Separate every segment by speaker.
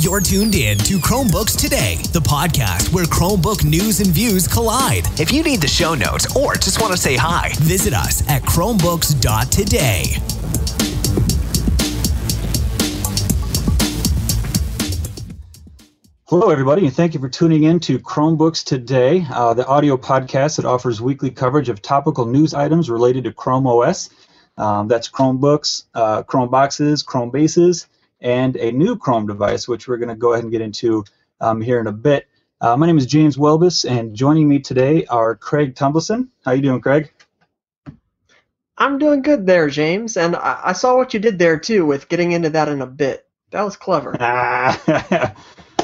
Speaker 1: You're tuned in to Chromebooks Today, the podcast where Chromebook news and views collide. If you need the show notes or just want to say hi, visit us at Chromebooks.today.
Speaker 2: Hello, everybody, and thank you for tuning in to Chromebooks Today, the audio podcast that offers weekly coverage of topical news items related to Chrome OS. That's Chromebooks, Chromeboxes, Chromebases, and a new Chrome device, which we're going to go ahead and get into here in a bit. My name is James Welbus, and joining me today are Craig Tumbleson. How you doing, Craig?
Speaker 3: I'm doing good there, James, and I saw what you did there, too, with getting into that in a bit. That was clever.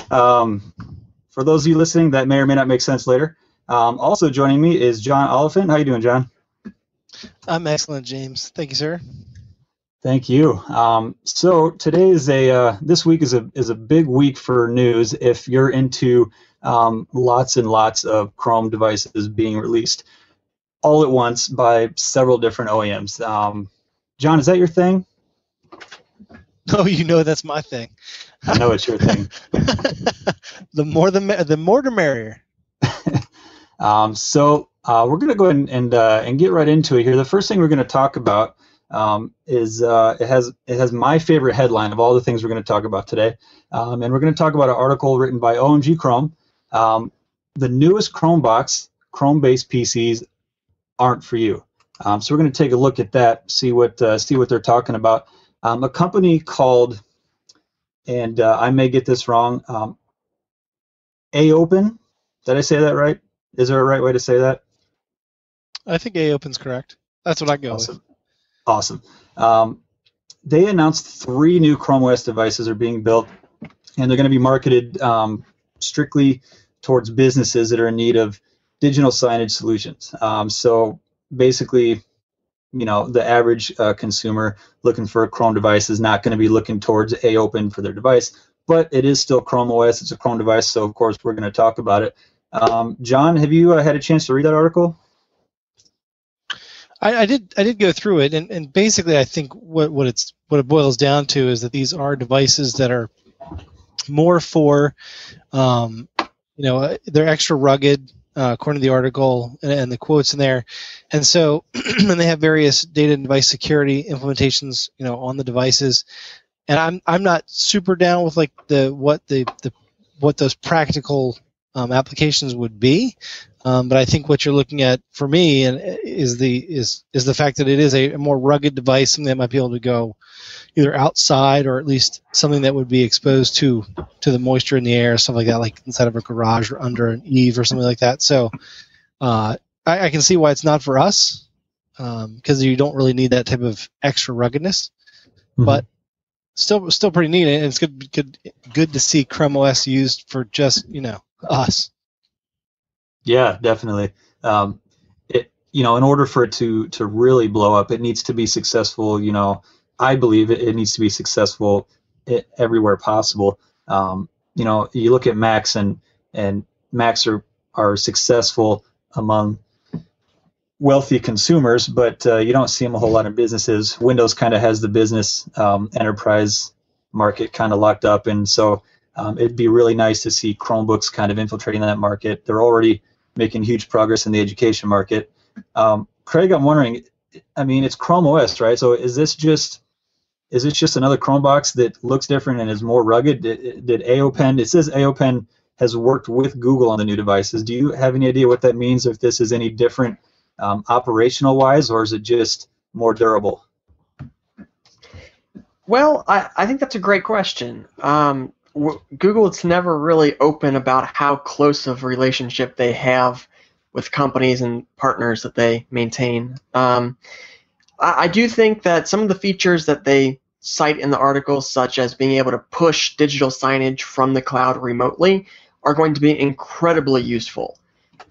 Speaker 2: For those of you listening, that may or may not make sense later. Also joining me is John Oliphant. How you doing, John?
Speaker 4: I'm excellent, James. Thank you, sir.
Speaker 2: Thank you. So today is this week is a big week for news if you're into lots and lots of Chrome devices being released all at once by several different OEMs. John, is that your thing?
Speaker 4: Oh, you know that's my thing.
Speaker 2: I know it's your thing.
Speaker 4: The more the merrier.
Speaker 2: So we're going to go ahead and get right into it here. The first thing we're going to talk about is it has my favorite headline of all the things we're going to talk about today, and we're going to talk about an article written by OMG Chrome. The newest Chromebox, Chromebase PCs aren't for you. So we're going to take a look at that, see what they're talking about. A company called, and I may get this wrong, AOpen. Did I say that right? Is there a right way to say that?
Speaker 4: I think AOpen's correct. That's what I go with.
Speaker 2: Awesome. They announced 3 new Chrome OS devices are being built, and they're going to be marketed strictly towards businesses that are in need of digital signage solutions. So basically, you know, the average consumer looking for a Chrome device is not going to be looking towards AOpen for their device, but it is still Chrome OS. It's a Chrome device, so of course we're going to talk about it. John, have you had a chance to read that article?
Speaker 4: I did go through it, and basically I think what it boils down to is that these are devices that are more for, they're extra rugged. According to the article and the quotes in there, and so and they have various data and device security implementations, on the devices. And I'm not super down with like what those practical applications would be, but I think what you're looking at for me is the fact that it is a more rugged device, something that might be able to go either outside or at least something that would be exposed to the moisture in the air, stuff like that, like inside of a garage or under an eave or something like that. So I can see why it's not for us, because you don't really need that type of extra ruggedness. Mm-hmm. But still pretty neat, and it's good to see Chrome OS used for just us.
Speaker 2: Yeah, definitely. In order for it to really blow up, it needs to be successful. I believe it needs to be successful everywhere possible. You look at Macs, and Macs are successful among wealthy consumers, but you don't see them a whole lot in businesses. Windows kind of has the business enterprise market kind of locked up, and so it'd be really nice to see Chromebooks kind of infiltrating that market. They're already making huge progress in the education market. Craig, I'm wondering, it's Chrome OS, right? So is this just another Chromebox that looks different and is more rugged? Did AOpen? It says AOpen has worked with Google on the new devices. Do you have any idea what that means? If this is any different operational wise, or is it just more durable?
Speaker 3: Well, I think that's a great question. Google is never really open about how close of a relationship they have with companies and partners that they maintain. I do think that some of the features that they cite in the article, such as being able to push digital signage from the cloud remotely, are going to be incredibly useful.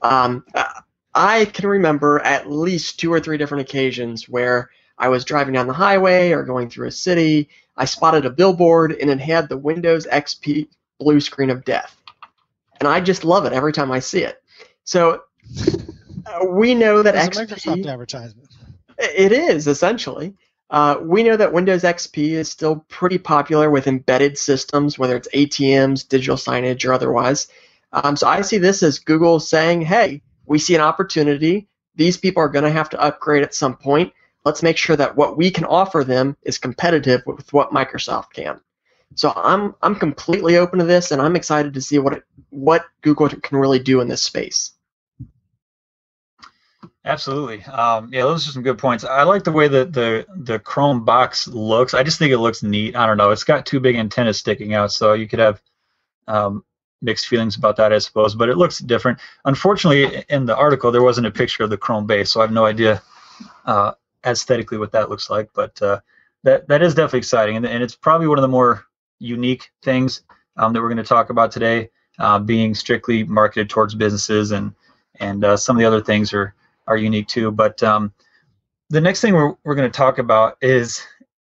Speaker 3: I can remember at least 2 or 3 different occasions where I was driving down the highway or going through a city. I spotted a billboard, and it had the Windows XP blue screen of death. And I just love it every time I see it. So we know that
Speaker 4: it's
Speaker 3: XP...
Speaker 4: a Microsoft advertisement.
Speaker 3: It is, essentially. We know that Windows XP is still pretty popular with embedded systems, whether it's ATMs, digital signage, or otherwise. So I see this as Google saying, hey, we see an opportunity. These people are going to have to upgrade at some point. Let's make sure that what we can offer them is competitive with what Microsoft can. So I'm completely open to this, and I'm excited to see what Google can really do in this space.
Speaker 2: Absolutely. Yeah, those are some good points. I like the way that the Chromebox looks. I just think it looks neat. I don't know. It's got two big antennas sticking out, so you could have mixed feelings about that, I suppose. But it looks different. Unfortunately, in the article, there wasn't a picture of the Chromebase, so I have no idea aesthetically what that looks like. But that is definitely exciting, and it's probably one of the more unique things that we're going to talk about today, being strictly marketed towards businesses, and some of the other things are unique too. But the next thing we're going to talk about is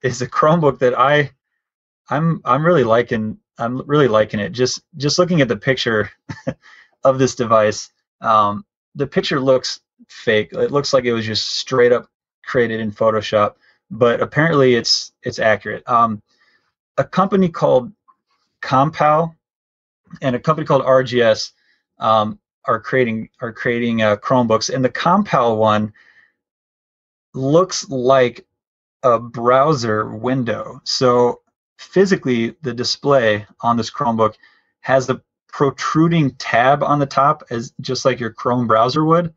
Speaker 2: a Chromebook that I'm really liking. I'm really liking it. Just looking at the picture of this device, the picture looks fake. It looks like it was just straight up created in Photoshop, but apparently it's accurate. A company called Compal and a company called RGS are creating Chromebooks, and the Compal one looks like a browser window. So physically, the display on this Chromebook has a protruding tab on the top, as just like your Chrome browser would.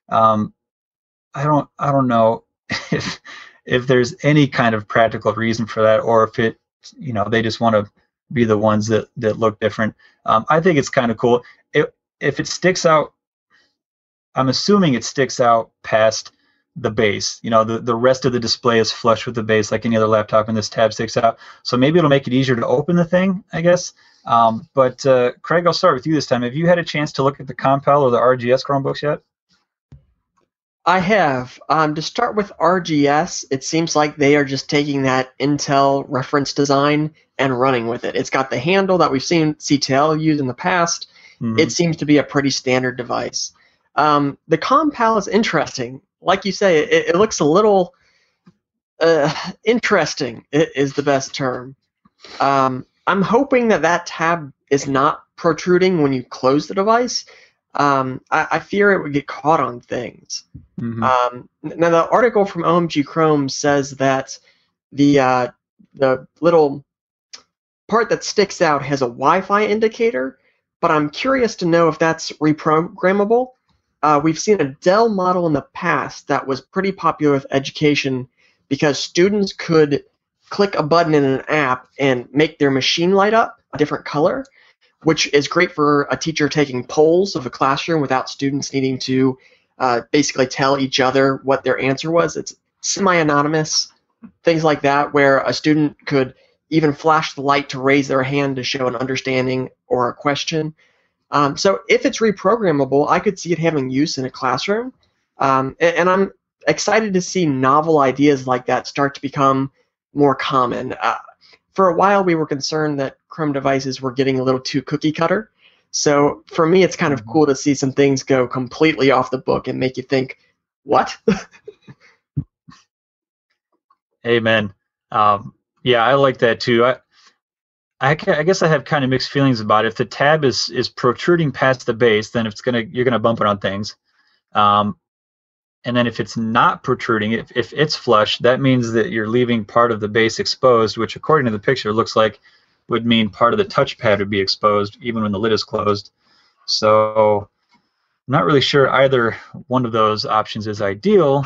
Speaker 2: I don't know if there's any kind of practical reason for that, or if they just want to be the ones that look different. I think it's kind of cool. If it sticks out, I'm assuming it sticks out past the base. The rest of the display is flush with the base like any other laptop, and this tab sticks out. So maybe it'll make it easier to open the thing, I guess. But Craig, I'll start with you this time. Have you had a chance to look at the Compal or the RGS Chromebooks yet?
Speaker 3: I have. To start with RGS, it seems like they are just taking that Intel reference design and running with it. It's got the handle that we've seen CTL use in the past. Mm-hmm. It seems to be a pretty standard device. The Compal is interesting. Like you say, it looks a little interesting, is the best term. I'm hoping that tab is not protruding when you close the device. I fear it would get caught on things. Mm-hmm. Now, the article from OMG Chrome says that the little part that sticks out has a Wi-Fi indicator, but I'm curious to know if that's reprogrammable. We've seen a Dell model in the past that was pretty popular with education because students could click a button in an app and make their machine light up a different color, which is great for a teacher taking polls of a classroom without students needing to basically tell each other what their answer was. It's semi-anonymous, things like that, where a student could even flash the light to raise their hand to show an understanding or a question. So if it's reprogrammable, I could see it having use in a classroom. And I'm excited to see novel ideas like that start to become more common. For a while, we were concerned that Chrome devices were getting a little too cookie cutter. So for me, it's kind of cool to see some things go completely off the book and make you think, what?
Speaker 2: Amen. Yeah, I like that too. I guess I have kind of mixed feelings about it. If the tab is protruding past the base, then you're gonna bump it on things. And then if it's not protruding, if it's flush, that means that you're leaving part of the base exposed, which according to the picture looks like would mean part of the touchpad would be exposed even when the lid is closed. So I'm not really sure either one of those options is ideal,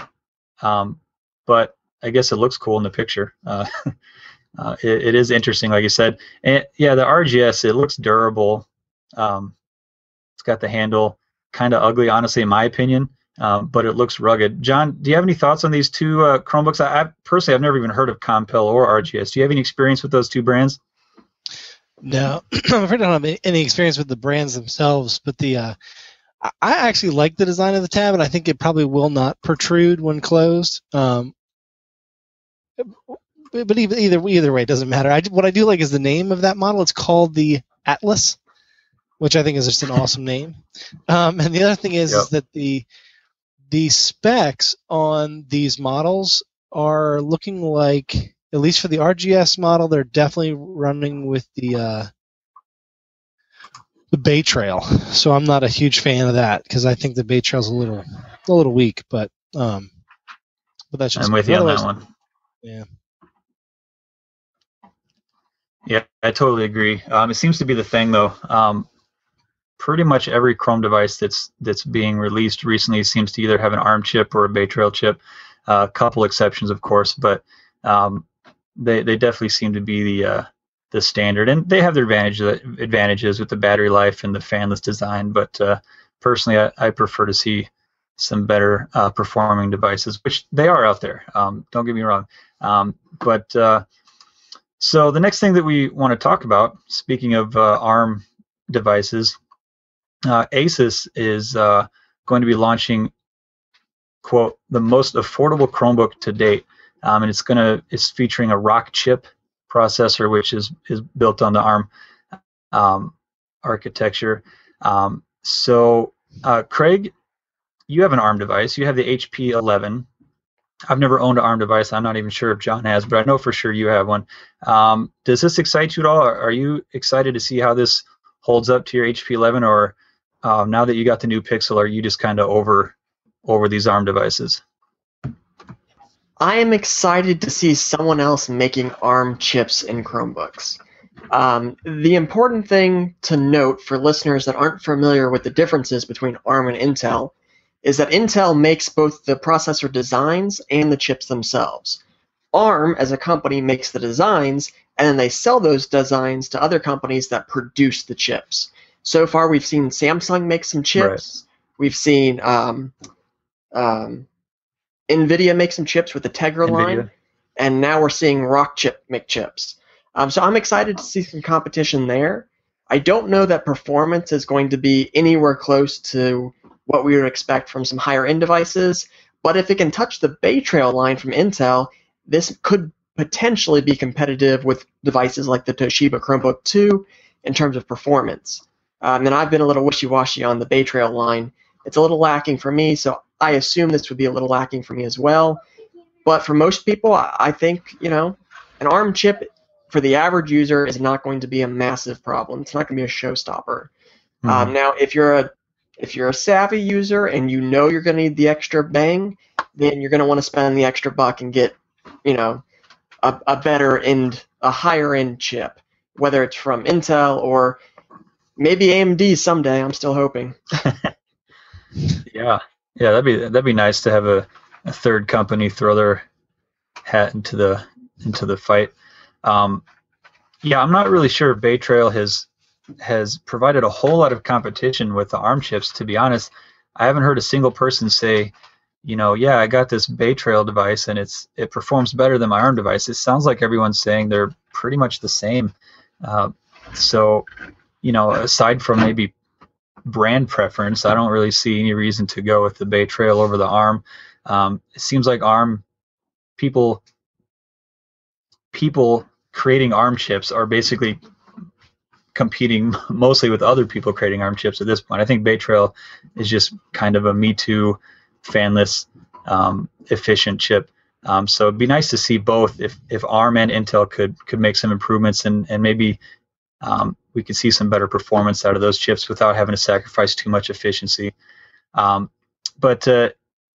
Speaker 2: but I guess it looks cool in the picture. It is interesting, like you said. And yeah, the RGS, it looks durable. It's got the handle, kind of ugly, honestly, in my opinion, but it looks rugged. John, do you have any thoughts on these two Chromebooks? I personally, I've never even heard of Compal or RGS. Do you have any experience with those two brands?
Speaker 4: No, I'm afraid I don't have any experience with the brands themselves, but I actually like the design of the tab, and I think it probably will not protrude when closed. But either way, it doesn't matter. What I do like is the name of that model. It's called the Atlas, which I think is just an awesome name. And the other thing is that the specs on these models are looking like, at least for the RGS model, they're definitely running with the Bay Trail. So I'm not a huge fan of that because I think the Bay Trail's a little weak. But that's just
Speaker 2: I'm with you on that one.
Speaker 4: Yeah.
Speaker 2: Yeah, I totally agree. It seems to be the thing, though. Pretty much every Chrome device that's being released recently seems to either have an ARM chip or a Bay Trail chip. A couple exceptions, of course, but they definitely seem to be the standard, and they have their advantages with the battery life and the fanless design. But personally, I prefer to see some better performing devices, which they are out there. Don't get me wrong. So the next thing that we want to talk about, speaking of ARM devices, ASUS is going to be launching, quote, the most affordable Chromebook to date, and it's featuring a Rock chip processor, which is built on the ARM architecture. So Craig, you have an ARM device. You have the HP 11. I've never owned an ARM device. I'm not even sure if John has, but I know for sure you have one. Does this excite you at all? Are you excited to see how this holds up to your HP 11, or now that you got the new Pixel, are you just kind of over these ARM devices?
Speaker 3: I am excited to see someone else making ARM chips in Chromebooks. The important thing to note for listeners that aren't familiar with the differences between ARM and Intel is that Intel makes both the processor designs and the chips themselves. ARM, as a company, makes the designs, and then they sell those designs to other companies that produce the chips. So far, we've seen Samsung make some chips. Right. We've seen NVIDIA make some chips with the Tegra line, and now we're seeing Rock Chip make chips. So I'm excited to see some competition there. I don't know that performance is going to be anywhere close to what we would expect from some higher-end devices, but if it can touch the Bay Trail line from Intel, this could potentially be competitive with devices like the Toshiba Chromebook 2 in terms of performance. And I've been a little wishy-washy on the Bay Trail line. It's a little lacking for me, so I assume this would be a little lacking for me as well. But for most people, I think, an ARM chip for the average user is not going to be a massive problem. It's not going to be a showstopper. Mm-hmm. Now, if you're a savvy user and you know you're going to need the extra bang, then you're going to want to spend the extra buck and get, a better end, a higher end chip, whether it's from Intel or maybe AMD someday. I'm still hoping.
Speaker 2: Yeah, that'd be nice to have a third company throw their hat into the fight. I'm not really sure Bay Trail has provided a whole lot of competition with the ARM chips. To be honest, I haven't heard a single person say, I got this Bay Trail device and it performs better than my ARM device. It sounds like everyone's saying they're pretty much the same. So aside from maybe brand preference, I don't really see any reason to go with the Bay Trail over the ARM. It seems like ARM people creating ARM chips are basically competing mostly with other people creating ARM chips at this point. I think Bay Trail is just kind of a Me Too, fanless, efficient chip. So it'd be nice to see both. If ARM and Intel could make some improvements and maybe we could see some better performance out of those chips without having to sacrifice too much efficiency. But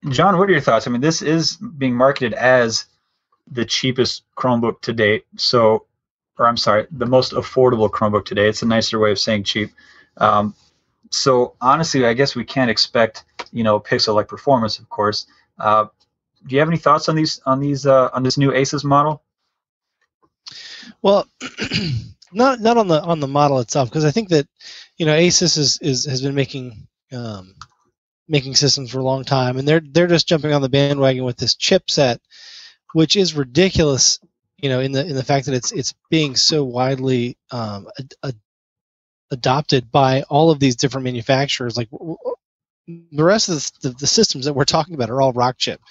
Speaker 2: John, what are your thoughts? I mean, this is being marketed as the cheapest Chromebook to date. The most affordable Chromebook today. It's a nicer way of saying cheap. So honestly, I guess we can't expect, Pixel-like performance, of course. Do you have any thoughts on this new ASUS model?
Speaker 4: Well, not on the model itself, because I think that ASUS has been making systems for a long time, and they're just jumping on the bandwagon with this chipset, which is ridiculous. In the fact that it's being so widely adopted by all of these different manufacturers. Like the rest of the systems that we're talking about are all Rock chip,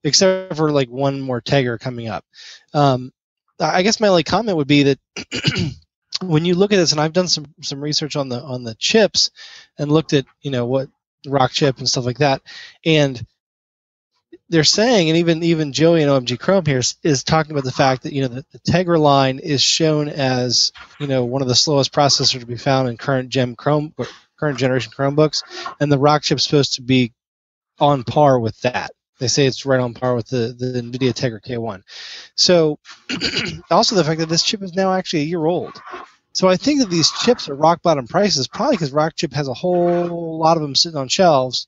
Speaker 4: except for like one more Tegra coming up. I guess my only comment would be that when you look at this, and I've done some research on the chips and looked at what Rock chip and stuff like that, and they're saying, and even Joey and OMG Chrome here is talking about the fact that the Tegra line is shown as one of the slowest processors to be found in current generation Chromebooks, and the Rockchip's supposed to be on par with that. They say it's right on par with the NVIDIA Tegra K1. So also the fact that this chip is now actually a year old. So I think that these chips are rock bottom prices, probably because Rockchip has a whole lot of them sitting on shelves.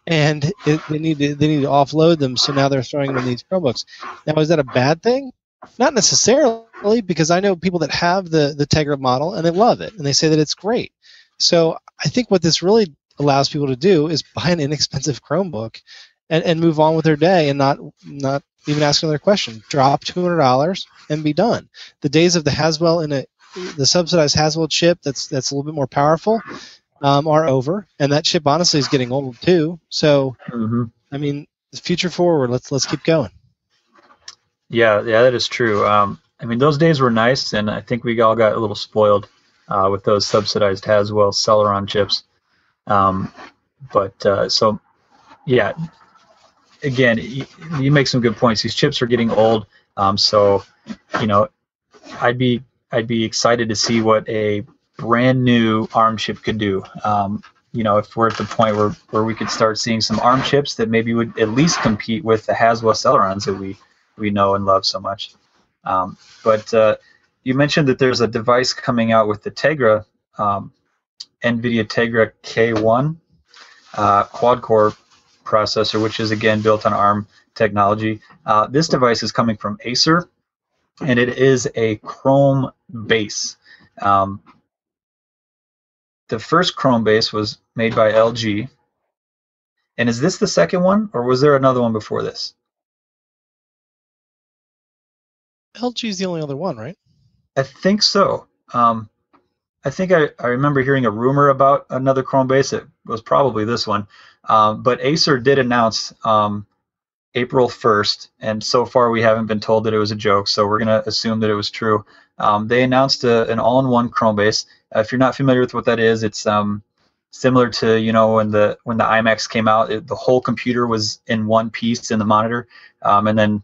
Speaker 4: And they need to offload them, so now they're throwing them in these Chromebooks. Now, is that a bad thing? Not necessarily, because I know people that have the Tegra model and they love it, and they say that it's great. So I think what this really allows people to do is buy an inexpensive Chromebook and move on with their day and not even ask another question. Drop $200 and be done. The days of the Haswell the subsidized Haswell chip that's a little bit more powerful are over, and that chip honestly is getting old too. So, I mean, the future forward. Let's keep going.
Speaker 2: Yeah, that is true. I mean, those days were nice, and I think we all got a little spoiled with those subsidized Haswell Celeron chips. So, yeah. Again, you make some good points. These chips are getting old, so I'd be excited to see what a brand new ARM chip could do. If we're at the point where we could start seeing some ARM chips that maybe would at least compete with the Haswell Celerons that we know and love so much. But you mentioned that there's a device coming out with the Tegra, NVIDIA Tegra K1 quad-core processor, which is again built on ARM technology. This device is coming from Acer, and it is a Chromebase. The first Chromebase was made by LG. And is this the second one, or was there another one before this?
Speaker 4: LG is the only other one, right?
Speaker 2: I think so. I think I remember hearing a rumor about another Chromebase. It was probably this one. But Acer did announce April 1st, and so far we haven't been told that it was a joke, so we're going to assume that it was true. They announced an all-in-one Chromebase. If you're not familiar with what that is, it's similar to when the iMacs came out. The whole computer was in one piece in the monitor, and then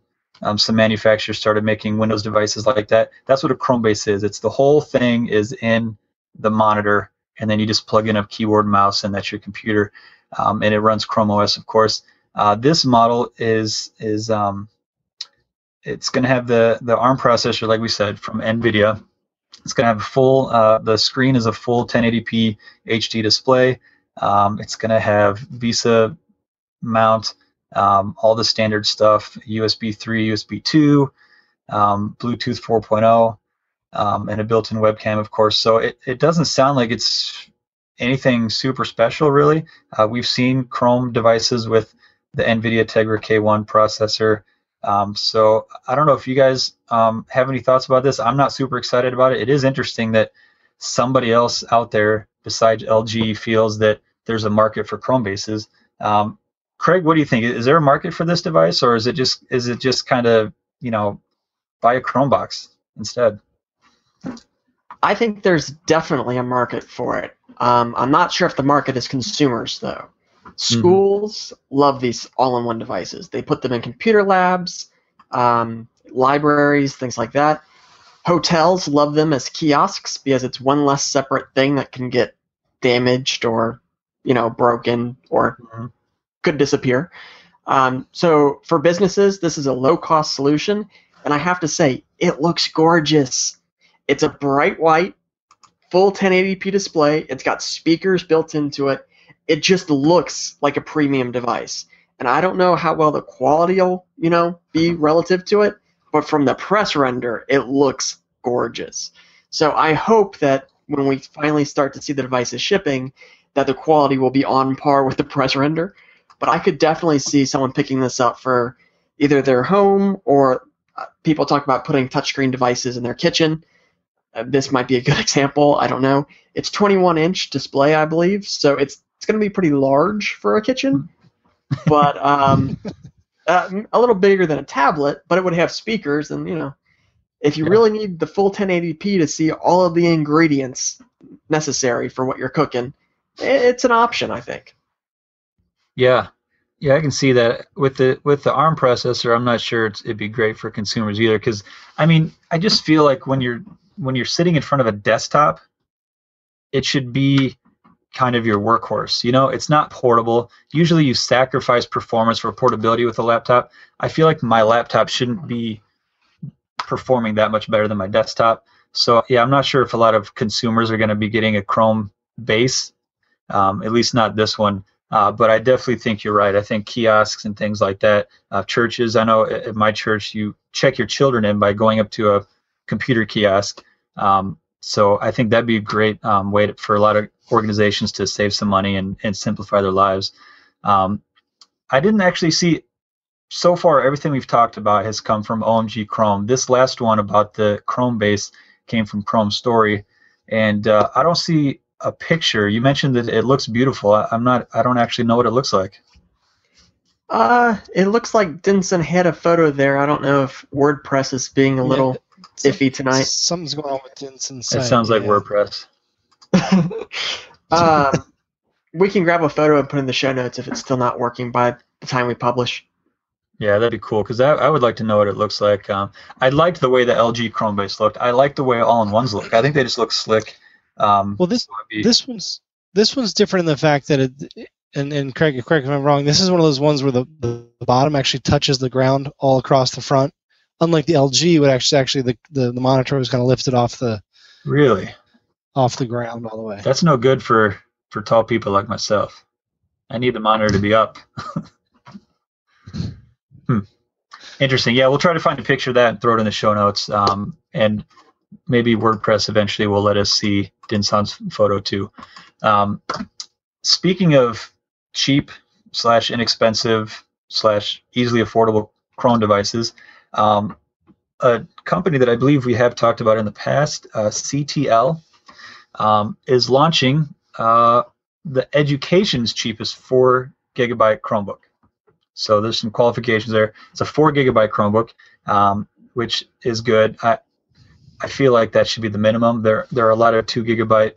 Speaker 2: some manufacturers started making Windows devices like that. That's what a Chromebase is. It's the whole thing is in the monitor, and then you just plug in a keyboard and mouse, and that's your computer, and it runs Chrome OS, of course. This model is it's going to have the ARM processor, like we said, from NVIDIA. It's going to have a full, the screen is a full 1080p HD display. It's going to have VESA mount, all the standard stuff, USB 3, USB 2, Bluetooth 4.0, and a built-in webcam, of course. So it doesn't sound like it's anything super special, really. We've seen Chrome devices with the NVIDIA Tegra K1 processor. So I don't know if you guys have any thoughts about this. I'm not super excited about it. It is interesting that somebody else out there besides LG feels that there's a market for Chromebases. Craig, what do you think? Is there a market for this device, or is it just kind of buy a Chromebox instead?
Speaker 3: I think there's definitely a market for it. I'm not sure if the market is consumers, though. Schools love these all-in-one devices. They put them in computer labs, libraries, things like that. Hotels love them as kiosks because it's one less separate thing that can get damaged or, broken or could disappear. So for businesses, this is a low-cost solution, and I have to say, it looks gorgeous. It's a bright white, full 1080p display. It's got speakers built into it. It just looks like a premium device. And I don't know how well the quality will, be relative to it, but from the press render, it looks gorgeous. So I hope that when we finally start to see the devices shipping, that the quality will be on par with the press render. But I could definitely see someone picking this up for either their home or people talk about putting touchscreen devices in their kitchen. This might be a good example. I don't know. It's 21-inch display, I believe, so it's going to be pretty large for a kitchen, but a little bigger than a tablet, but it would have speakers, and, if you really need the full 1080p to see all of the ingredients necessary for what you're cooking, it's an option, I think.
Speaker 2: Yeah. Yeah, I can see that with the ARM processor. I'm not sure it'd be great for consumers either, because I mean, I just feel like when you're sitting in front of a desktop, it should be kind of your workhorse. You know, it's not portable. Usually you sacrifice performance for portability with a laptop. I feel like my laptop shouldn't be performing that much better than my desktop. So yeah, I'm not sure if a lot of consumers are going to be getting a Chrome base, at least not this one. But I definitely think you're right. I think kiosks and things like that, churches. I know at my church you check your children in by going up to a computer kiosk. So I think that'd be a great way for a lot of organizations to save some money and simplify their lives. I didn't actually see, so far everything we've talked about has come from OMG Chrome. This last one about the Chromebase came from Chrome Story, and I don't see a picture. You mentioned that it looks beautiful. I don't actually know what it looks like.
Speaker 3: It looks like Denson had a photo there. I don't know if WordPress is being a little iffy tonight.
Speaker 4: Something's going on with Denson's
Speaker 2: It
Speaker 4: site.
Speaker 2: sounds like WordPress.
Speaker 3: We can grab a photo and put in the show notes if it's still not working by the time we publish.
Speaker 2: Yeah, that'd be cool, because I would like to know what it looks like. I liked the way the LG Chromebase looked. I like the way all-in-ones look. I think they just look slick.
Speaker 4: Well, this one's different in the fact that and Craig, correct me if I'm wrong, this is one of those ones where the bottom actually touches the ground all across the front. Unlike the LG, would actually the monitor was kind of lifted off the ground all the way.
Speaker 2: That's no good for tall people like myself. I need the monitor to be up. Interesting. Yeah, we'll try to find a picture of that and throw it in the show notes. And maybe WordPress eventually will let us see Dinson's photo too. Speaking of cheap / inexpensive / easily affordable Chrome devices, a company that I believe we have talked about in the past, CTL, is launching the education's cheapest 4 gigabyte Chromebook. So there's some qualifications there. It's a 4 gigabyte Chromebook, which is good. I feel like that should be the minimum. There are a lot of 2 gigabyte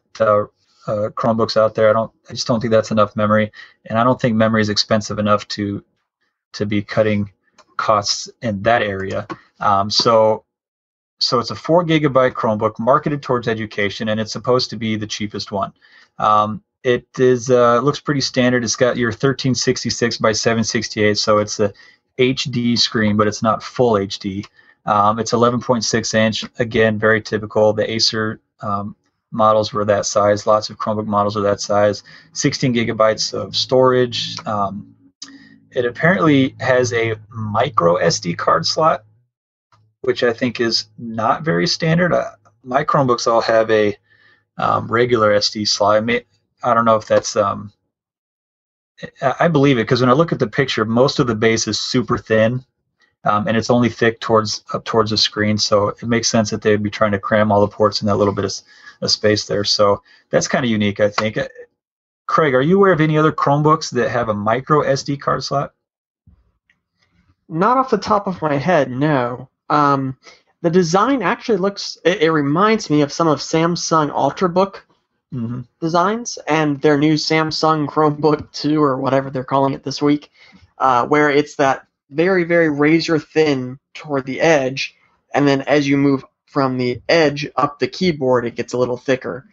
Speaker 2: Chromebooks out there. I just don't think that's enough memory, and I don't think memory is expensive enough to be cutting costs in that area. So it's a 4 gigabyte Chromebook marketed towards education, and it's supposed to be the cheapest one. It is looks pretty standard. It's got your 1366 by 768, so it's a HD screen, but it's not full HD. It's 11.6 inch. Again, very typical. The Acer models were that size. Lots of Chromebook models are that size. 16 gigabytes of storage. It apparently has a micro SD card slot, which I think is not very standard. My Chromebooks all have a regular SD slot. I don't know if that's I believe it, because when I look at the picture, most of the base is super thin, and it's only thick up towards the screen, so it makes sense that they'd be trying to cram all the ports in that little bit of space there. So that's kind of unique, I think. Craig, are you aware of any other Chromebooks that have a micro SD card slot?
Speaker 3: Not off the top of my head, no. The design actually looks, it reminds me of some of Samsung Ultrabook designs and their new Samsung Chromebook 2 or whatever they're calling it this week, where it's that very, very razor thin toward the edge, and then as you move from the edge up the keyboard, it gets a little thicker.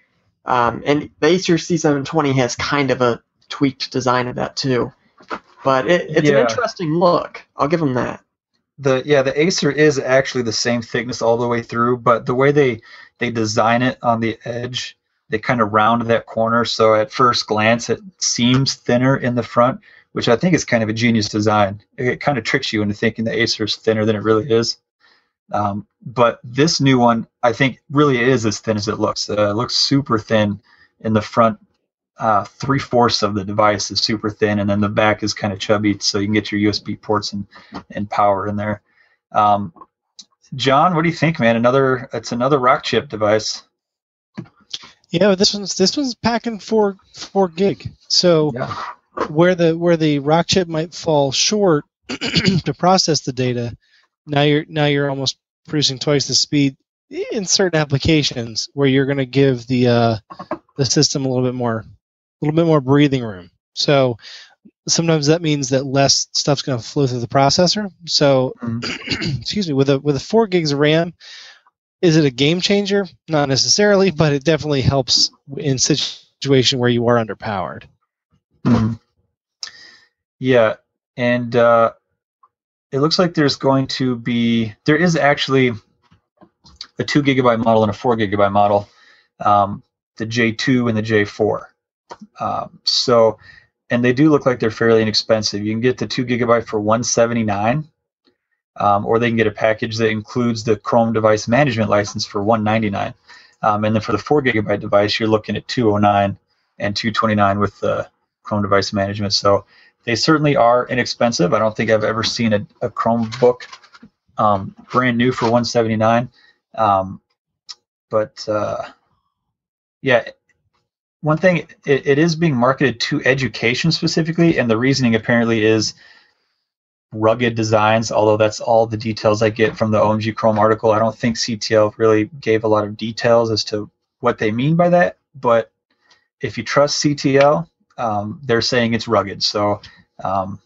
Speaker 3: And the Acer C720 has kind of a tweaked design of that too. But it's an interesting look. I'll give them that.
Speaker 2: The Acer is actually the same thickness all the way through, but the way they design it on the edge, they kind of round that corner, so at first glance it seems thinner in the front, which I think is kind of a genius design. It kind of tricks you into thinking the Acer is thinner than it really is. But this new one, I think, really is as thin as it looks. It looks super thin in the front. 3/4 of the device is super thin, and then the back is kind of chubby, so you can get your USB ports and power in there. John, what do you think, man? It's another rock chip device.
Speaker 4: Yeah, this one's packing 4 gig. So where the rock chip might fall short to process the data, now you're almost producing twice the speed in certain applications where you're going to give the system a little bit more breathing room. So sometimes that means that less stuff's going to flow through the processor. So, excuse me, with a 4 gigs of RAM, is it a game changer? Not necessarily, but it definitely helps in situation where you are underpowered.
Speaker 2: Mm-hmm. Yeah, and it looks like there is actually a 2 gigabyte model and a 4 gigabyte model, the J2 and the J4. And they do look like they're fairly inexpensive. You can get the 2 gigabyte for $179, or they can get a package that includes the Chrome device management license for $199. And then for the 4 gigabyte device, you're looking at $209 and $229 with the Chrome device management. So they certainly are inexpensive. I don't think I've ever seen a Chromebook brand new for $179. Yeah, one thing, it is being marketed to education specifically, and the reasoning apparently is rugged designs, although that's all the details I get from the OMG Chrome article. I don't think CTL really gave a lot of details as to what they mean by that, but if you trust CTL, they're saying it's rugged. So I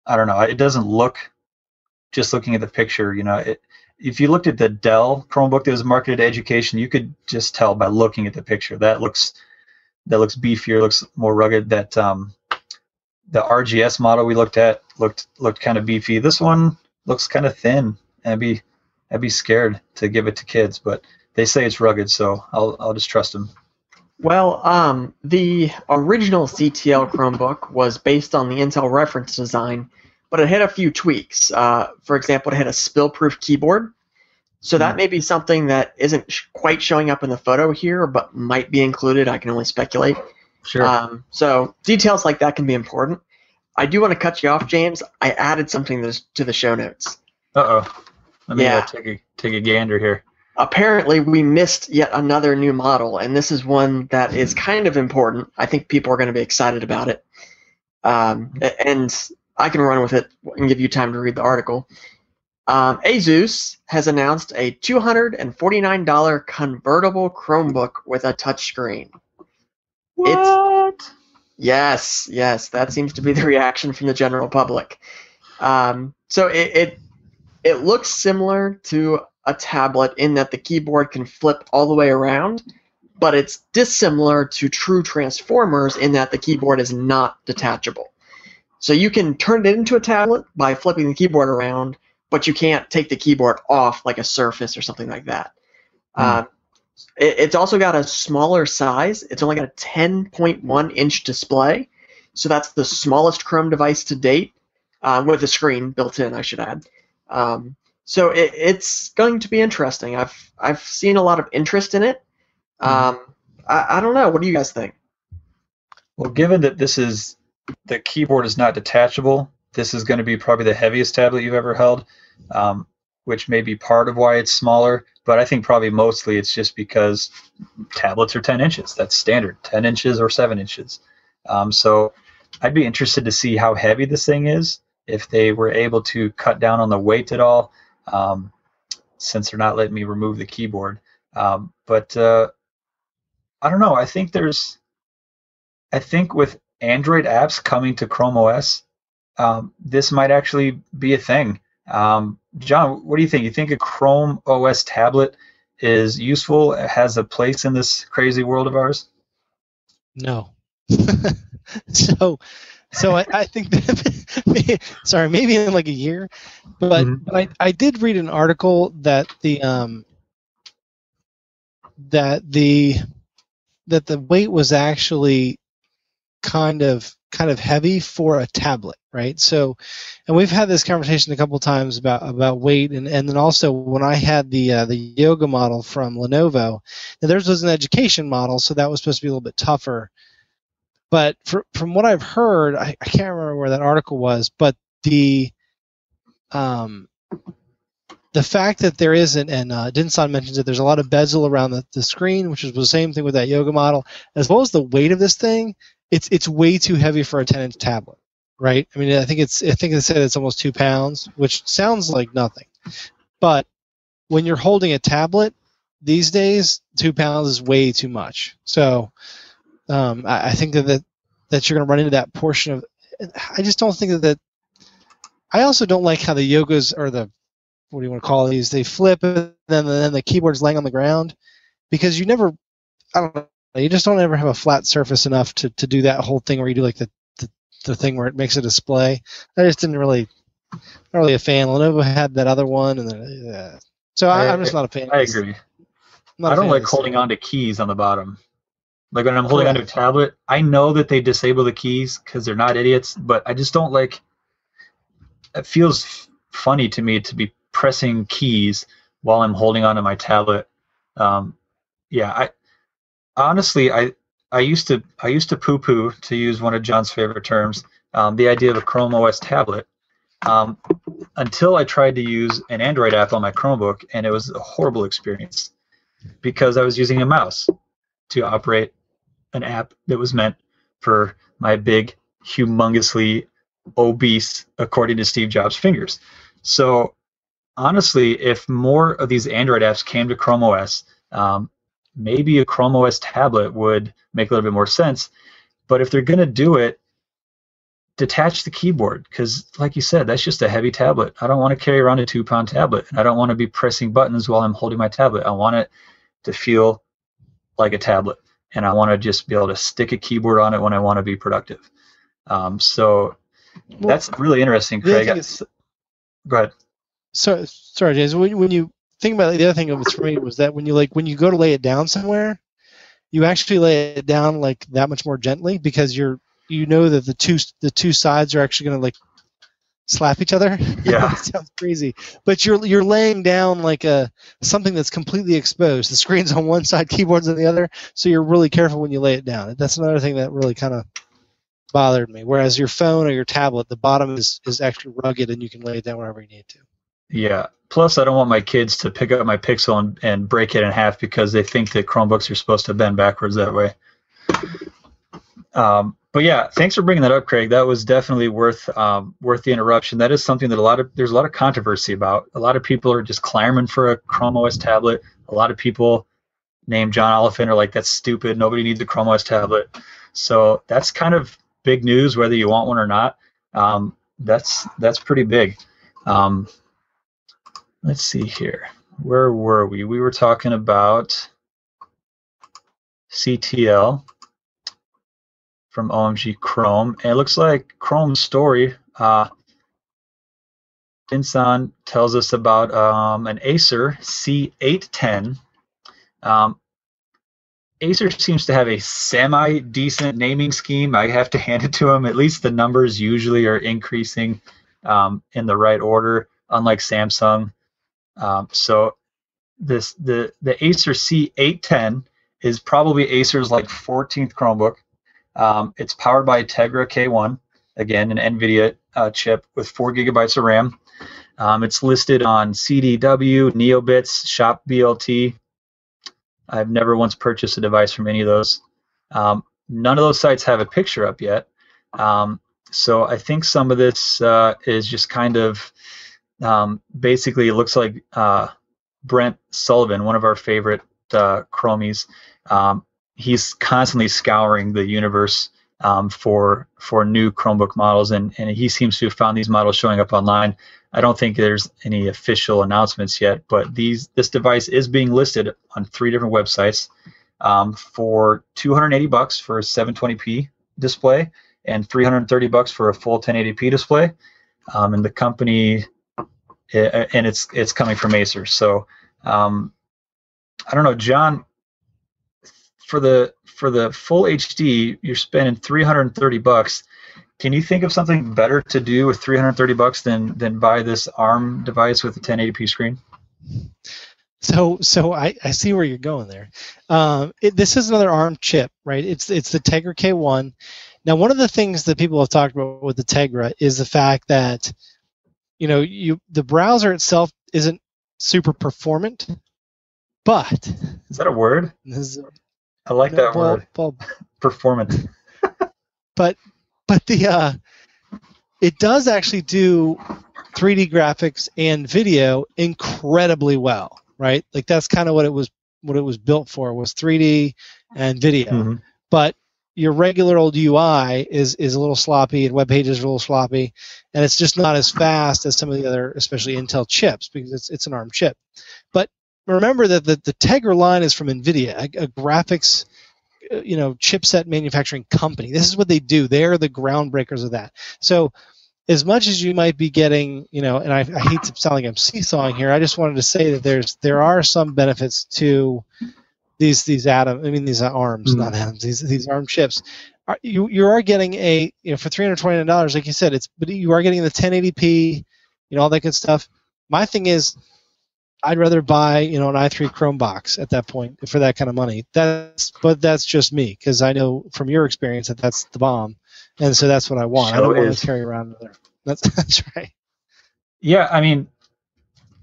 Speaker 2: don't know. It doesn't look, just looking at the picture, if you looked at the Dell Chromebook that was marketed to education, you could just tell by looking at the picture. That looks beefier, looks more rugged. That the RGS model we looked at looked kind of beefy. This one looks kind of thin. I'd be scared to give it to kids, but they say it's rugged, so I'll just trust them.
Speaker 3: Well, the original CTL Chromebook was based on the Intel reference design, but it had a few tweaks. For example, it had a spill-proof keyboard. So that may be something that isn't quite showing up in the photo here, but might be included. I can only speculate.
Speaker 2: Sure.
Speaker 3: So details like that can be important. I do want to cut you off, James. I added something to the show notes.
Speaker 2: Uh-oh. Let me take a gander here.
Speaker 3: Apparently, we missed yet another new model, and this is one that is kind of important. I think people are going to be excited about it. And I can run with it and give you time to read the article. ASUS has announced a $249 convertible Chromebook with a touchscreen.
Speaker 2: What?
Speaker 3: Yes, that seems to be the reaction from the general public. So it looks similar to a tablet in that the keyboard can flip all the way around, but it's dissimilar to true transformers in that the keyboard is not detachable. So you can turn it into a tablet by flipping the keyboard around, but you can't take the keyboard off like a Surface or something like that. It's also got a smaller size. It's only got a 10.1-inch display, so that's the smallest Chrome device to date, with a screen built in, I should add. So it's going to be interesting. I've seen a lot of interest in it. I don't know. What do you guys think?
Speaker 2: Well, given that the keyboard is not detachable, this is going to be probably the heaviest tablet you've ever held, which may be part of why it's smaller. But I think probably mostly it's just because tablets are 10 inches. That's standard, 10 inches or 7 inches. So I'd be interested to see how heavy this thing is, if they were able to cut down on the weight at all, since they're not letting me remove the keyboard. But I don't know. I think with Android apps coming to Chrome OS, this might actually be a thing. John, what do you think? You think a Chrome OS tablet is useful, has a place in this crazy world of ours?
Speaker 4: No. So I think that maybe in like a year, but I did read an article that the weight was actually kind of heavy for a tablet, right? So, and we've had this conversation a couple times about weight, and then also when I had the yoga model from Lenovo, now theirs was an education model, so that was supposed to be a little bit tougher. But from what I've heard, I can't remember where that article was, but the fact that there isn't, and Dinsan mentions it, there's a lot of bezel around the screen, which is the same thing with that yoga model, as well as the weight of this thing. It's way too heavy for a 10-inch tablet, right? I mean, I think they said it's almost 2 pounds, which sounds like nothing, but when you're holding a tablet these days, 2 pounds is way too much. So I think that that you're going to run into that portion of. I just don't think that. I also don't like how the Yogas or the, what do you want to call these? They flip and then the keyboard's laying on the ground, because you never, I don't know, you just don't ever have a flat surface enough to do that whole thing where you do like the thing where it makes a display. I just didn't really, not really a fan. Lenovo had that other one, and then so I'm just not a fan.
Speaker 2: I agree. I don't like holding on to keys on the bottom. Like when I'm holding onto a tablet, I know that they disable the keys because they're not idiots, but I just don't like. It feels funny to me to be pressing keys while I'm holding onto my tablet. I honestly used to poo-poo, to use one of John's favorite terms, the idea of a Chrome OS tablet, until I tried to use an Android app on my Chromebook, and it was a horrible experience because I was using a mouse to operate an app that was meant for my big, humongously obese, according to Steve Jobs, fingers. So honestly, if more of these Android apps came to Chrome OS, maybe a Chrome OS tablet would make a little bit more sense. But if they're going to do it, detach the keyboard, because like you said, that's just a heavy tablet. I don't want to carry around a 2-pound tablet, and I don't want to be pressing buttons while I'm holding my tablet. I want it to feel like a tablet, and I want to just be able to stick a keyboard on it when I want to be productive. That's really interesting, Craig. Go ahead.
Speaker 4: So sorry, James. When you think about it, the other thing that was for me was that when you go to lay it down somewhere, you actually lay it down like that much more gently, because you know that the two sides are actually going to like slap each other.
Speaker 2: Yeah.
Speaker 4: It sounds crazy, but you're laying down like something that's completely exposed. The screen's on one side, keyboard's on the other, so you're really careful when you lay it down. That's another thing that really kind of bothered me. Whereas your phone or your tablet, the bottom is actually rugged, and you can lay it down wherever you need to. Yeah.
Speaker 2: Plus, I don't want my kids to pick up my Pixel and break it in half because they think that Chromebooks are supposed to bend backwards that way. But yeah, thanks for bringing that up, Craig. That was definitely worth the interruption. That is something that there's a lot of controversy about. A lot of people are just clamoring for a Chrome OS tablet. A lot of people named John Oliphant are like, that's stupid. Nobody needs a Chrome OS tablet. So that's kind of big news, whether you want one or not. That's pretty big. Let's see here. Where were we? We were talking about CTL from OMG Chrome. And it looks like Chrome's story, Dinsan tells us about an Acer C810. Acer seems to have a semi-decent naming scheme. I have to hand it to them. At least the numbers usually are increasing in the right order, unlike Samsung. So the Acer C810 is probably Acer's like 14th Chromebook. It's powered by a Tegra K1, again an NVIDIA chip with 4 gigabytes of RAM. It's listed on CDW, NeoBits, Shop BLT. I've never once purchased a device from any of those. None of those sites have a picture up yet. So I think some of this is just kind of basically, it looks like Brent Sullivan, one of our favorite Chromies. He's constantly scouring the universe for new Chromebook models, and he seems to have found these models showing up online. I don't think there's any official announcements yet, but this device is being listed on 3 different websites for $280 for a 720p display and $330 for a full 1080p display. And the company, and it's coming from Acer. So I don't know, John. For the full HD, you're spending $330. Can you think of something better to do with $330 than buy this ARM device with a 1080p screen?
Speaker 4: So I see where you're going there. This is another ARM chip, right? It's the Tegra K1. Now, one of the things that people have talked about with the Tegra is the fact that the browser itself isn't super performant, but
Speaker 2: is that a word? I like that word. Performance.
Speaker 4: But it does actually do 3D graphics and video incredibly well, right? Like that's kind of what it was built for, was 3D and video. Mm-hmm. But your regular old UI is a little sloppy, and web pages are a little sloppy, and it's just not as fast as some of the other, especially Intel chips, because it's an ARM chip. But remember that the Tegra line is from NVIDIA, a graphics chipset manufacturing company. This is what they do. They're the groundbreakers of that. So as much as you might be getting, and I hate to sound like I'm seesawing here, I just wanted to say that there are some benefits to these ARMs, not atoms, these ARM chips. You are getting for $329, like you said, but you are getting the 1080p, all that good stuff. My thing is, I'd rather buy an i3 Chromebox at that point for that kind of money. But that's just me, because I know from your experience that that's the bomb, and so that's what I want. I don't want to carry around another. That's right.
Speaker 2: Yeah, I mean,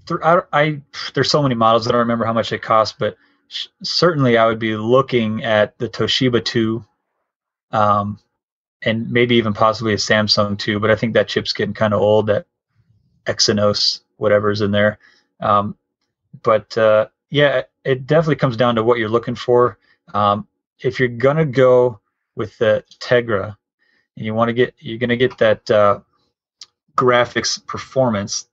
Speaker 2: there's so many models. I don't remember how much it costs, but certainly I would be looking at the Toshiba 2, and maybe even possibly a Samsung 2, but I think that chip's getting kind of old, that Exynos, whatever's in there. But it definitely comes down to what you're looking for. If you're going to go with the Tegra, and you're going to get that graphics performance,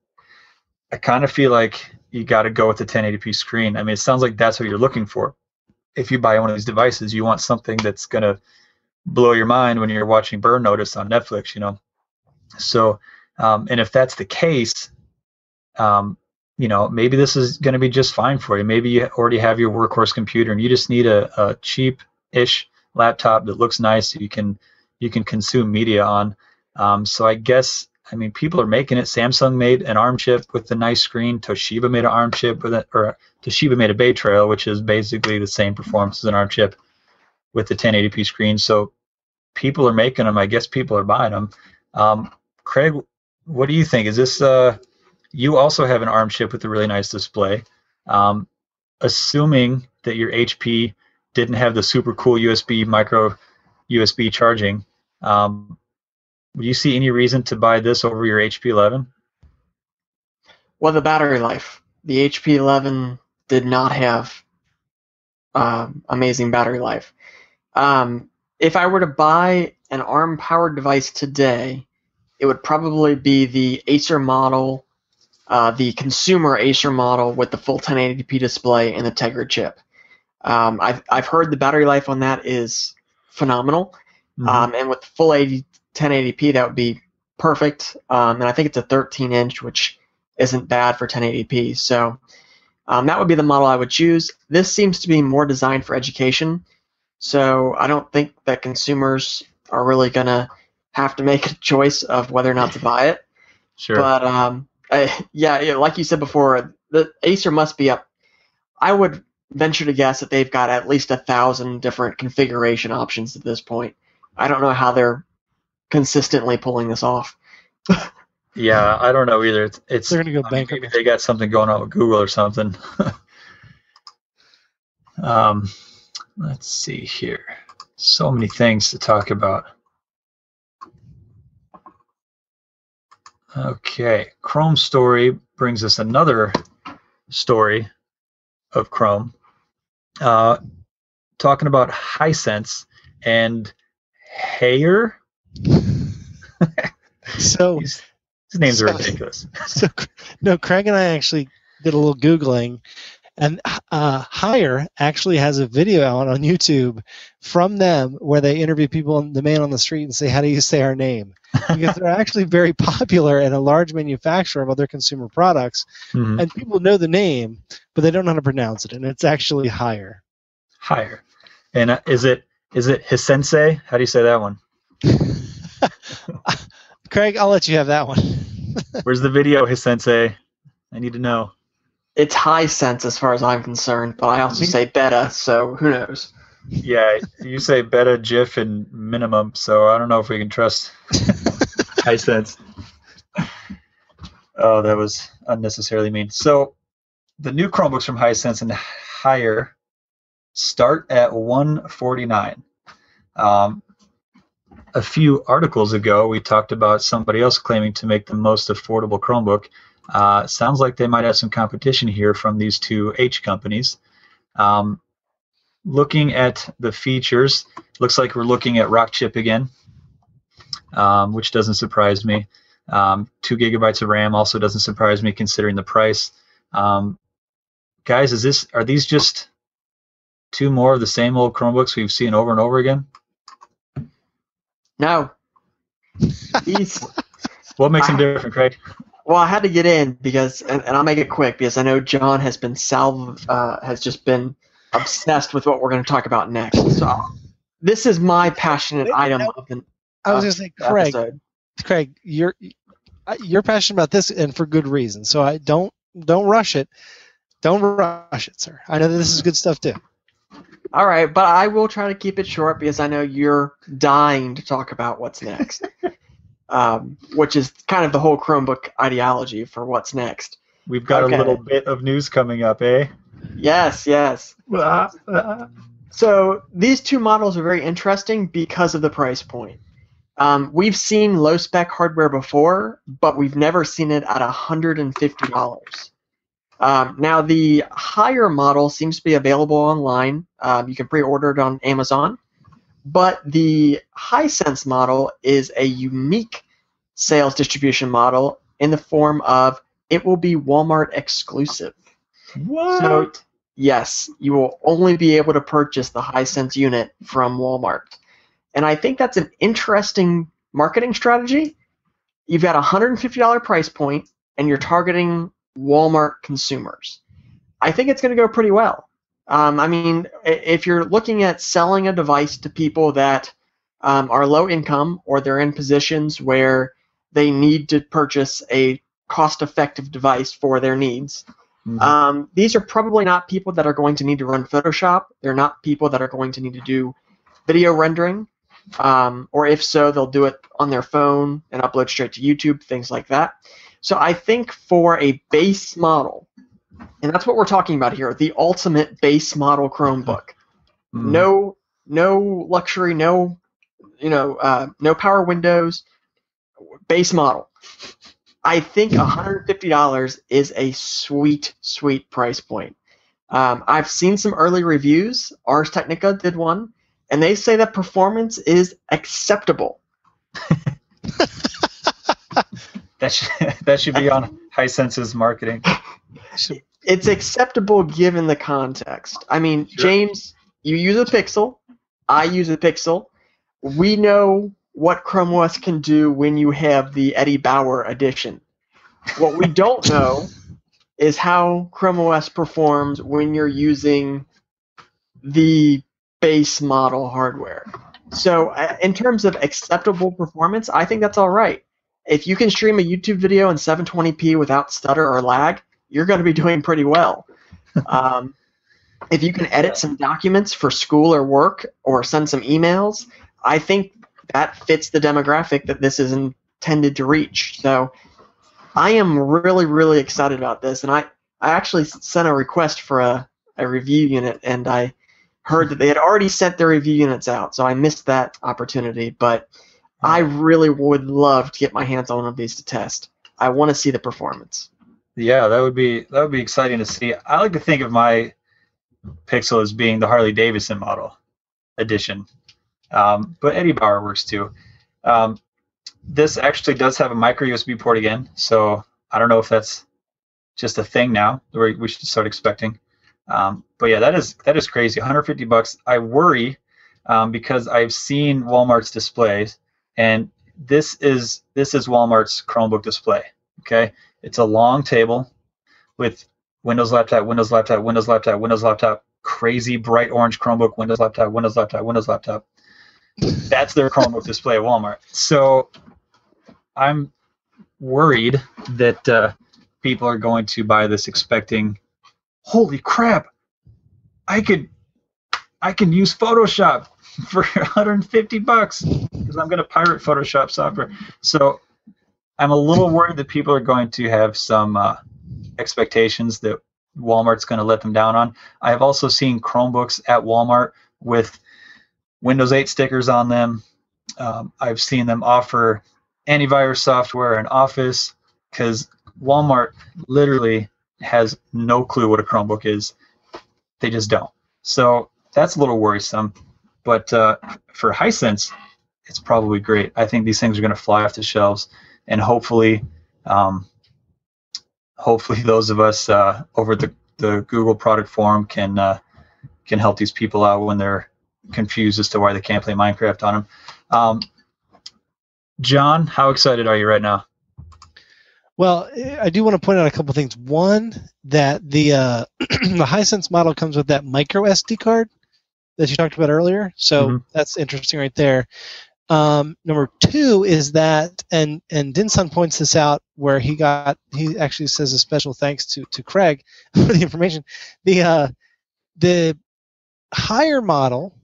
Speaker 2: I kind of feel like you got to go with the 1080p screen. I mean, it sounds like that's what you're looking for. If you buy one of these devices, you want something that's going to blow your mind when you're watching Burn Notice on Netflix, So, and if that's the case, maybe this is going to be just fine for you. Maybe you already have your workhorse computer and you just need a cheap-ish laptop that looks nice that you can consume media on. So I guess, people are making it. Samsung made an ARM chip with a nice screen. Toshiba made an ARM chip Toshiba made a Bay Trail, which is basically the same performance as an ARM chip with the 1080p screen. So people are making them. I guess people are buying them. Craig, what do you think? Is this you also have an ARM chip with a really nice display. Assuming that your HP didn't have the super cool micro USB charging, do you see any reason to buy this over your HP 11?
Speaker 3: Well, the battery life. The HP 11 did not have amazing battery life. If I were to buy an ARM-powered device today, it would probably be the Acer model, the consumer Acer model with the full 1080p display and the Tegra chip. I've heard the battery life on that is phenomenal, and with full 1080p, that would be perfect. And I think it's a 13-inch, which isn't bad for 1080p. So that would be the model I would choose. This seems to be more designed for education, so I don't think that consumers are really going to have to make a choice of whether or not to buy it.
Speaker 2: Sure.
Speaker 3: But like you said before, the Acer must be up. I would venture to guess that they've got at least 1,000 different configuration options at this point. I don't know how they're consistently pulling this off.
Speaker 2: Yeah, I don't know either. It's
Speaker 4: they're gonna go bankrupt.
Speaker 2: Maybe they got something going on with Google or something. Let's see here. So many things to talk about. Okay, Chrome story brings us another story of Chrome. Talking about Hisense and Hayer.
Speaker 4: So
Speaker 2: These names are ridiculous.
Speaker 4: No, Craig and I actually did a little Googling, and Hire actually has a video out on YouTube from them where they interview people, the man on the street, and say, how do you say our name? Because they're actually very popular and a large manufacturer of other consumer products, and people know the name, but they don't know how to pronounce it, and it's actually Hire.
Speaker 2: Hire. And is it Hisense? How do you say that one?
Speaker 4: Craig, I'll let you have that one.
Speaker 2: Where's the video, Hisense? I need to know.
Speaker 3: It's Hisense as far as I'm concerned, but I also say beta, so who knows?
Speaker 2: Yeah, you say beta, GIF, and minimum, so I don't know if we can trust Hisense. Oh, that was unnecessarily mean. So the new Chromebooks from Hisense and Hire start at $149. A few articles ago, we talked about somebody else claiming to make the most affordable Chromebook. Sounds like they might have some competition here from these two H companies. looking at the features, looks like we're looking at rock chip again, which doesn't surprise me. 2 gigabytes of RAM also doesn't surprise me considering the price. Guys, are these just 2 more of the same old Chromebooks we've seen over and over again?
Speaker 3: No. These,
Speaker 2: What makes them different, Craig?
Speaker 3: well, I had to get in because, and I'll make it quick because I know John has been has just been obsessed with what we're going to talk about next. So this is my passionate item of the
Speaker 4: I was going to say, Craig,
Speaker 3: episode.
Speaker 4: Craig, you're passionate about this, and for good reason. So I don't rush it. Don't rush it, sir. I know that this is good stuff too.
Speaker 3: All right, but I will try to keep it short because I know you're dying to talk about what's next, which is kind of the whole Chromebook ideology for what's next.
Speaker 2: We've got a little bit of news coming up, eh?
Speaker 3: Yes, yes. So these 2 models are very interesting because of the price point. We've seen low-spec hardware before, but we've never seen it at $150. Now, the higher model seems to be available online. You can pre-order it on Amazon. But the Hisense model is a unique sales distribution model in the form of it will be Walmart exclusive.
Speaker 2: What?
Speaker 3: So, yes, you will only be able to purchase the Hisense unit from Walmart. And I think that's an interesting marketing strategy. You've got a $150 price point, and you're targeting Walmart consumers. I think it's going to go pretty well. I mean, if you're looking at selling a device to people that are low income or they're in positions where they need to purchase a cost-effective device for their needs, these are probably not people that are going to need to run Photoshop. They're not people that are going to need to do video rendering. Or if so, they'll do it on their phone and upload straight to YouTube, things like that. So I think for a base model, and that's what we're talking about here, the ultimate base model Chromebook. No luxury, no power windows, base model. I think $150 is a sweet, sweet price point. I've seen some early reviews. Ars Technica did one, and they say that performance is acceptable.
Speaker 2: That should be on Hisense's marketing.
Speaker 3: It's acceptable given the context. I mean, sure. James, you use a Pixel. I use a Pixel. We know what Chrome OS can do when you have the Eddie Bauer edition. What we don't know is how Chrome OS performs when you're using the base model hardware. So in terms of acceptable performance, I think that's all right. If you can stream a YouTube video in 720p without stutter or lag, you're going to be doing pretty well. If you can edit some documents for school or work or send some emails, I think that fits the demographic that this is intended to reach. So I am really, really excited about this. And I actually sent a request for a review unit, and I heard that they had already sent their review units out. So I missed that opportunity. But I really would love to get my hands on one of these to test. I want to see the performance.
Speaker 2: Yeah, that would be exciting to see. I like to think of my Pixel as being the Harley Davidson model edition, but Eddie Bauer works too. This actually does have a micro USB port again, so I don't know if that's just a thing now that we should start expecting. But yeah, that is crazy. $150. I worry because I've seen Walmart's displays, and this is Walmart's Chromebook display. Okay, it's a long table with Windows laptop, Windows laptop, Windows laptop, Windows laptop, crazy bright orange Chromebook, Windows laptop, Windows laptop, Windows laptop. That's their Chromebook display at Walmart. So I'm worried that people are going to buy this expecting, holy crap, I can use Photoshop for $150 because I'm going to pirate Photoshop software. So I'm a little worried that people are going to have some expectations that Walmart's going to let them down on. I have also seen Chromebooks at Walmart with Windows 8 stickers on them. I've seen them offer antivirus software and Office because Walmart literally has no clue what a Chromebook is. They just don't. So that's a little worrisome. But for Hisense, it's probably great. I think these things are going to fly off the shelves, and hopefully those of us over at the Google product forum can help these people out when they're confused as to why they can't play Minecraft on them. John, how excited are you right now?
Speaker 4: Well, I do want to point out a couple things. One, that the the Hisense model comes with that micro SD card that you talked about earlier, so that's interesting right there. Number two is that, and Dinsun points this out, where he actually says a special thanks to Craig for the information. The higher model,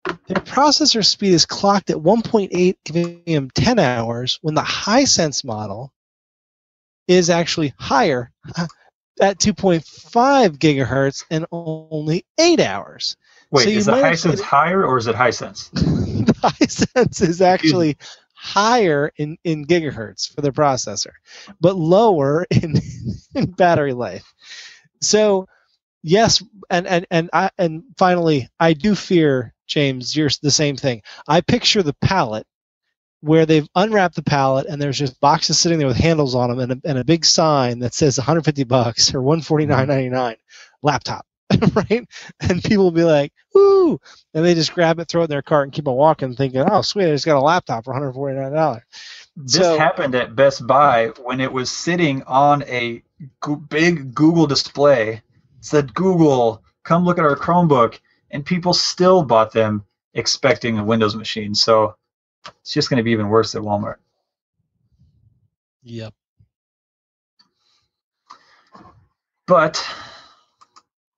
Speaker 4: their processor speed is clocked at 1.8 giving him 10 hours, when the Hisense model is actually higher at 2.5 gigahertz and only 8 hours.
Speaker 2: Wait,
Speaker 4: so
Speaker 2: is the Hisense higher or is it Hisense?
Speaker 4: The Hisense is actually higher in gigahertz for the processor, but lower in battery life. So yes, and finally, I do fear, James, you're the same thing. I picture the pallet where they've unwrapped the pallet and there's just boxes sitting there with handles on them and a big sign that says $150 or $149.99 laptop, right? And people will be like, "Ooh!" and they just grab it, throw it in their cart, and keep on walking, thinking, "Oh, sweet, I just got a laptop for $149."
Speaker 2: This happened at Best Buy when it was sitting on a big Google display. It said, "Google, come look at our Chromebook," and people still bought them expecting a Windows machine. So it's just going to be even worse at Walmart.
Speaker 4: Yep.
Speaker 2: But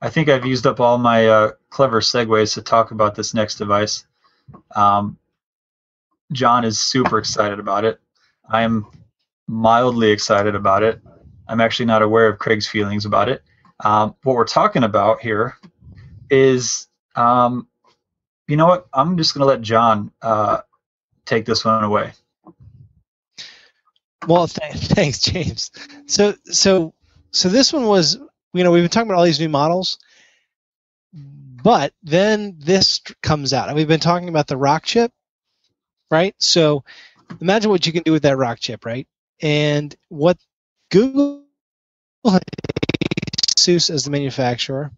Speaker 2: I think I've used up all my clever segues to talk about this next device. John is super excited about it. I am mildly excited about it. I'm actually not aware of Craig's feelings about it. What we're talking about here is, you know what? I'm just going to let John take this one away.
Speaker 4: Well, thanks, James. So this one was, we've been talking about all these new models, but then this comes out, and we've been talking about the rock chip, right? So imagine what you can do with that rock chip, right? And what Google, ASUS as the manufacturer,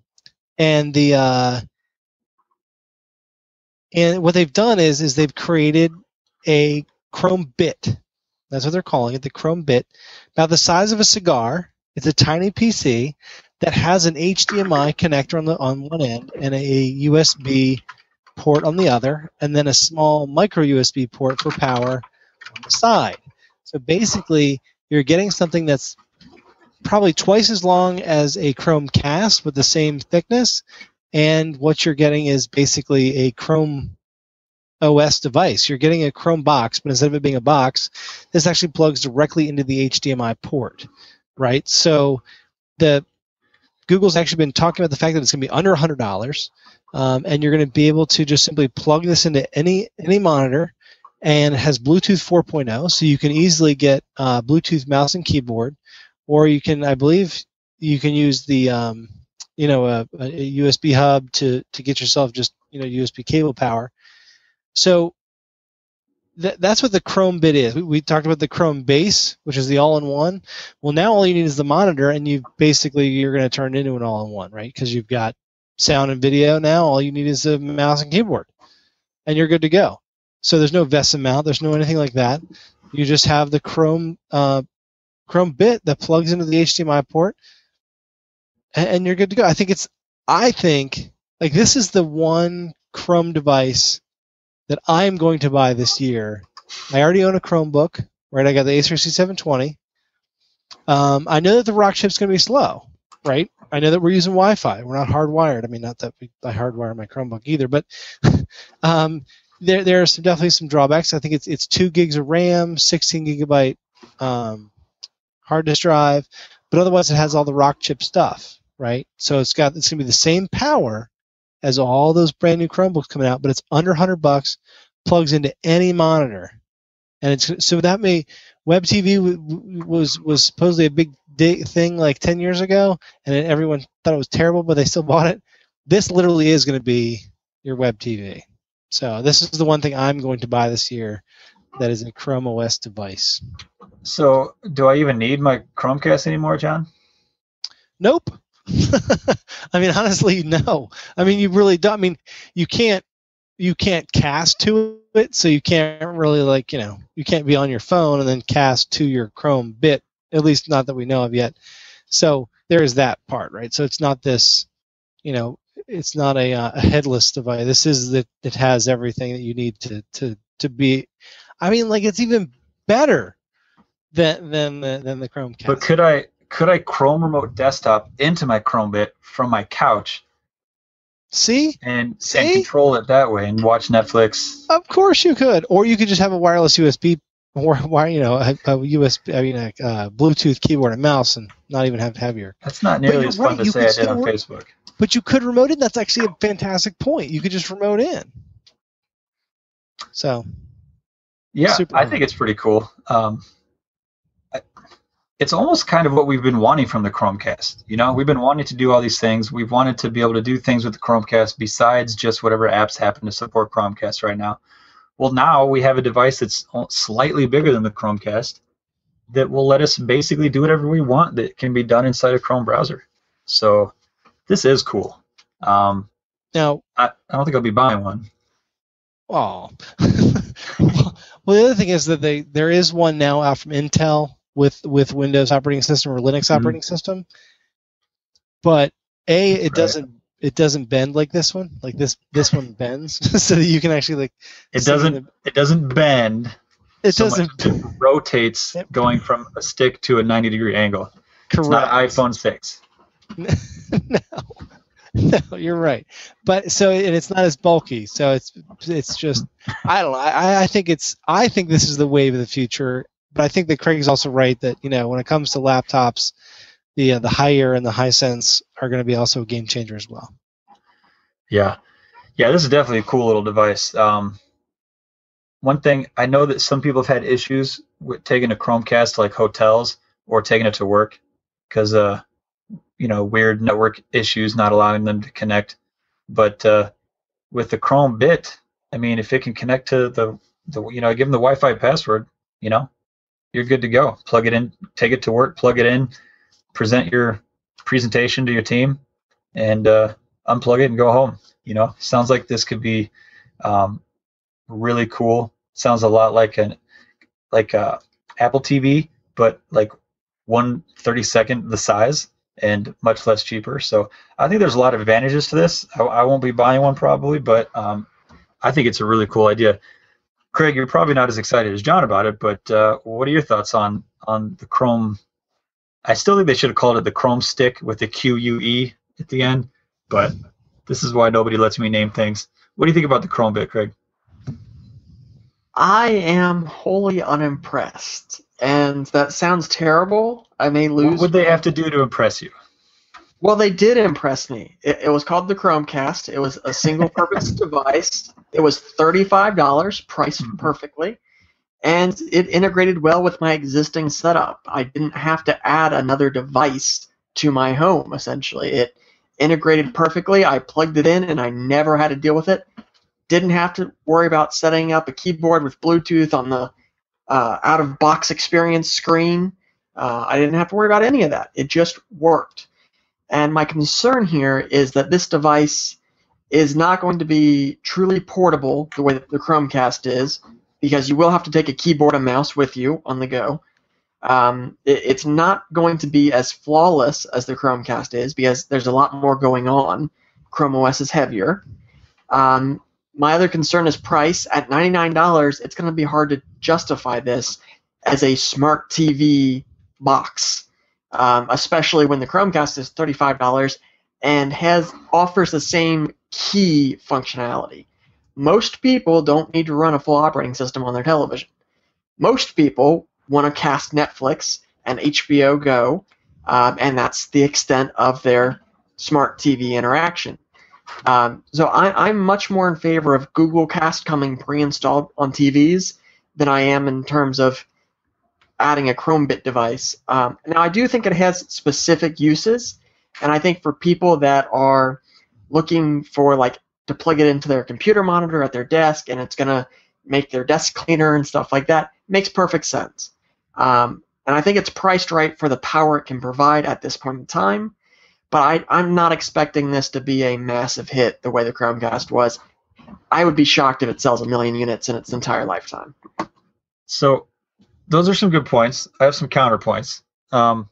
Speaker 4: and what they've done is they've created a Chrome bit. That's what they're calling it, the Chrome bit, about the size of a cigar. It's a tiny PC that has an HDMI connector on one end and a USB port on the other, and then a small micro USB port for power on the side. So basically, you're getting something that's probably twice as long as a Chromecast with the same thickness, and what you're getting is basically a Chrome OS device. You're getting a Chromebox, but instead of it being a box, this actually plugs directly into the HDMI port, right? So Google's actually been talking about the fact that it's going to be under $100, and you're going to be able to just simply plug this into any monitor, and it has Bluetooth 4.0, so you can easily get Bluetooth mouse and keyboard, or you can, I believe, you can use the a USB hub to get yourself just USB cable power. So that's what the Chrome bit is. We talked about the Chromebase, which is the all-in-one. Well, now all you need is the monitor, and you're going to turn it into an all-in-one, right? Because you've got sound and video now. All you need is a mouse and keyboard, and you're good to go. So there's no VESA mount. There's no anything like that. You just have the Chrome bit that plugs into the HDMI port, and you're good to go. I think this is the one Chrome device that I'm going to buy this year. I already own a Chromebook, right? I got the Acer C720. I know that the rock chip's going to be slow, right? I know that we're using Wi-Fi. We're not hardwired. I mean, not that I hardwire my Chromebook either, but there are definitely some drawbacks. I think it's 2 gigs of RAM, 16 gigabyte hard disk drive, but otherwise it has all the rock chip stuff, right? So it's going to be the same power as all those brand new Chromebooks coming out, but it's under $100, plugs into any monitor, and Web TV was supposedly a big thing like 10 years ago, and everyone thought it was terrible, but they still bought it. this literally is going to be your web TV. So this is the one thing I'm going to buy this year that is a Chrome OS device.
Speaker 2: So do I even need my Chromecast anymore, John?
Speaker 4: Nope. I mean, honestly, no. I mean, you really don't. I mean, you can't cast to it, so you can't really, like, you can't be on your phone and then cast to your Chrome bit, at least not that we know of yet. So there is that part, right? So it's not this, it's not a headless device. This is that it has everything that you need to be. I mean, like, it's even better than the Chromecast.
Speaker 2: But could I Chrome remote desktop into my Chrome bit from my couch?
Speaker 4: See?
Speaker 2: And control it that way and watch Netflix.
Speaker 4: Of course you could, or you could just have a wireless USB, or a USB, a Bluetooth keyboard and mouse, and not even have your.
Speaker 2: That's not nearly as fun to say I did on Facebook.
Speaker 4: But you could remote in. That's actually a fantastic point. You could just remote in. So.
Speaker 2: Yeah, I think it's pretty cool. It's almost kind of what we've been wanting from the Chromecast. We've been wanting to do all these things. We've wanted to be able to do things with the Chromecast besides just whatever apps happen to support Chromecast right now. Well, now we have a device that's slightly bigger than the Chromecast that will let us basically do whatever we want that can be done inside a Chrome browser. So this is cool. Now, I don't think I'll be buying one.
Speaker 4: Oh. Well, the other thing is that there is one now out from Intel with Windows operating system or Linux operating system, but it doesn't bend like this one. Like this one bends, so that you can actually, like.
Speaker 2: It doesn't bend.
Speaker 4: It doesn't.
Speaker 2: It rotates going from a stick to a 90-degree angle.
Speaker 4: Correct.
Speaker 2: It's not iPhone 6.
Speaker 4: No, you're right. But and it's not as bulky. So it's just, I don't know. I think this is the wave of the future. But I think that Craig's also right that, when it comes to laptops, the Haier and the Hisense are going to be also a game changer as well.
Speaker 2: Yeah, this is definitely a cool little device. One thing, I know that some people have had issues with taking a Chromecast to, like, hotels or taking it to work because weird network issues not allowing them to connect. But with the Chrome bit, I mean, if it can connect to the give them the Wi-Fi password, you're good to go. Plug it in, take it to work, plug it in, present your presentation to your team, and unplug it and go home. Sounds like this could be really cool. Sounds a lot like Apple TV, but like 1/32 the size and much less cheaper. So I think there's a lot of advantages to this. I won't be buying one probably, but I think it's a really cool idea. Craig, you're probably not as excited as John about it, but what are your thoughts on the Chrome? I still think they should have called it the Chrome Stick with the QUE at the end, but this is why nobody lets me name things. What do you think about the Chrome bit, Craig?
Speaker 3: I am wholly unimpressed, and that sounds terrible. I may lose.
Speaker 2: What would they have to do to impress you?
Speaker 3: Well, they did impress me. It was called the Chromecast. It was a single-purpose device. It was $35, priced perfectly, and it integrated well with my existing setup. I didn't have to add another device to my home, essentially. It integrated perfectly. I plugged it in, and I never had to deal with it. Didn't have to worry about setting up a keyboard with Bluetooth on the out-of-box experience screen. I didn't have to worry about any of that. It just worked. And my concern here is that this device is not going to be truly portable the way that the Chromecast is, because you will have to take a keyboard and mouse with you on the go. It's not going to be as flawless as the Chromecast is, because there's a lot more going on. Chrome OS is heavier. My other concern is price. At $99, it's going to be hard to justify this as a smart TV box, especially when the Chromecast is $35 and offers the same key functionality. Most people don't need to run a full operating system on their television. Most people want to cast Netflix and HBO Go, and that's the extent of their smart TV interaction. So I'm much more in favor of Google Cast coming pre-installed on TVs than I am in terms of adding a Chromebit device. Now, I do think it has specific uses, and I think for people that are looking for like to plug it into their computer monitor at their desk, and it's going to make their desk cleaner and stuff like that, makes perfect sense. And I think it's priced right for the power it can provide at this point in time. But I'm not expecting this to be a massive hit the way the Chromecast was. I would be shocked if it sells 1 million units in its entire lifetime.
Speaker 2: So those are some good points. I have some counterpoints. I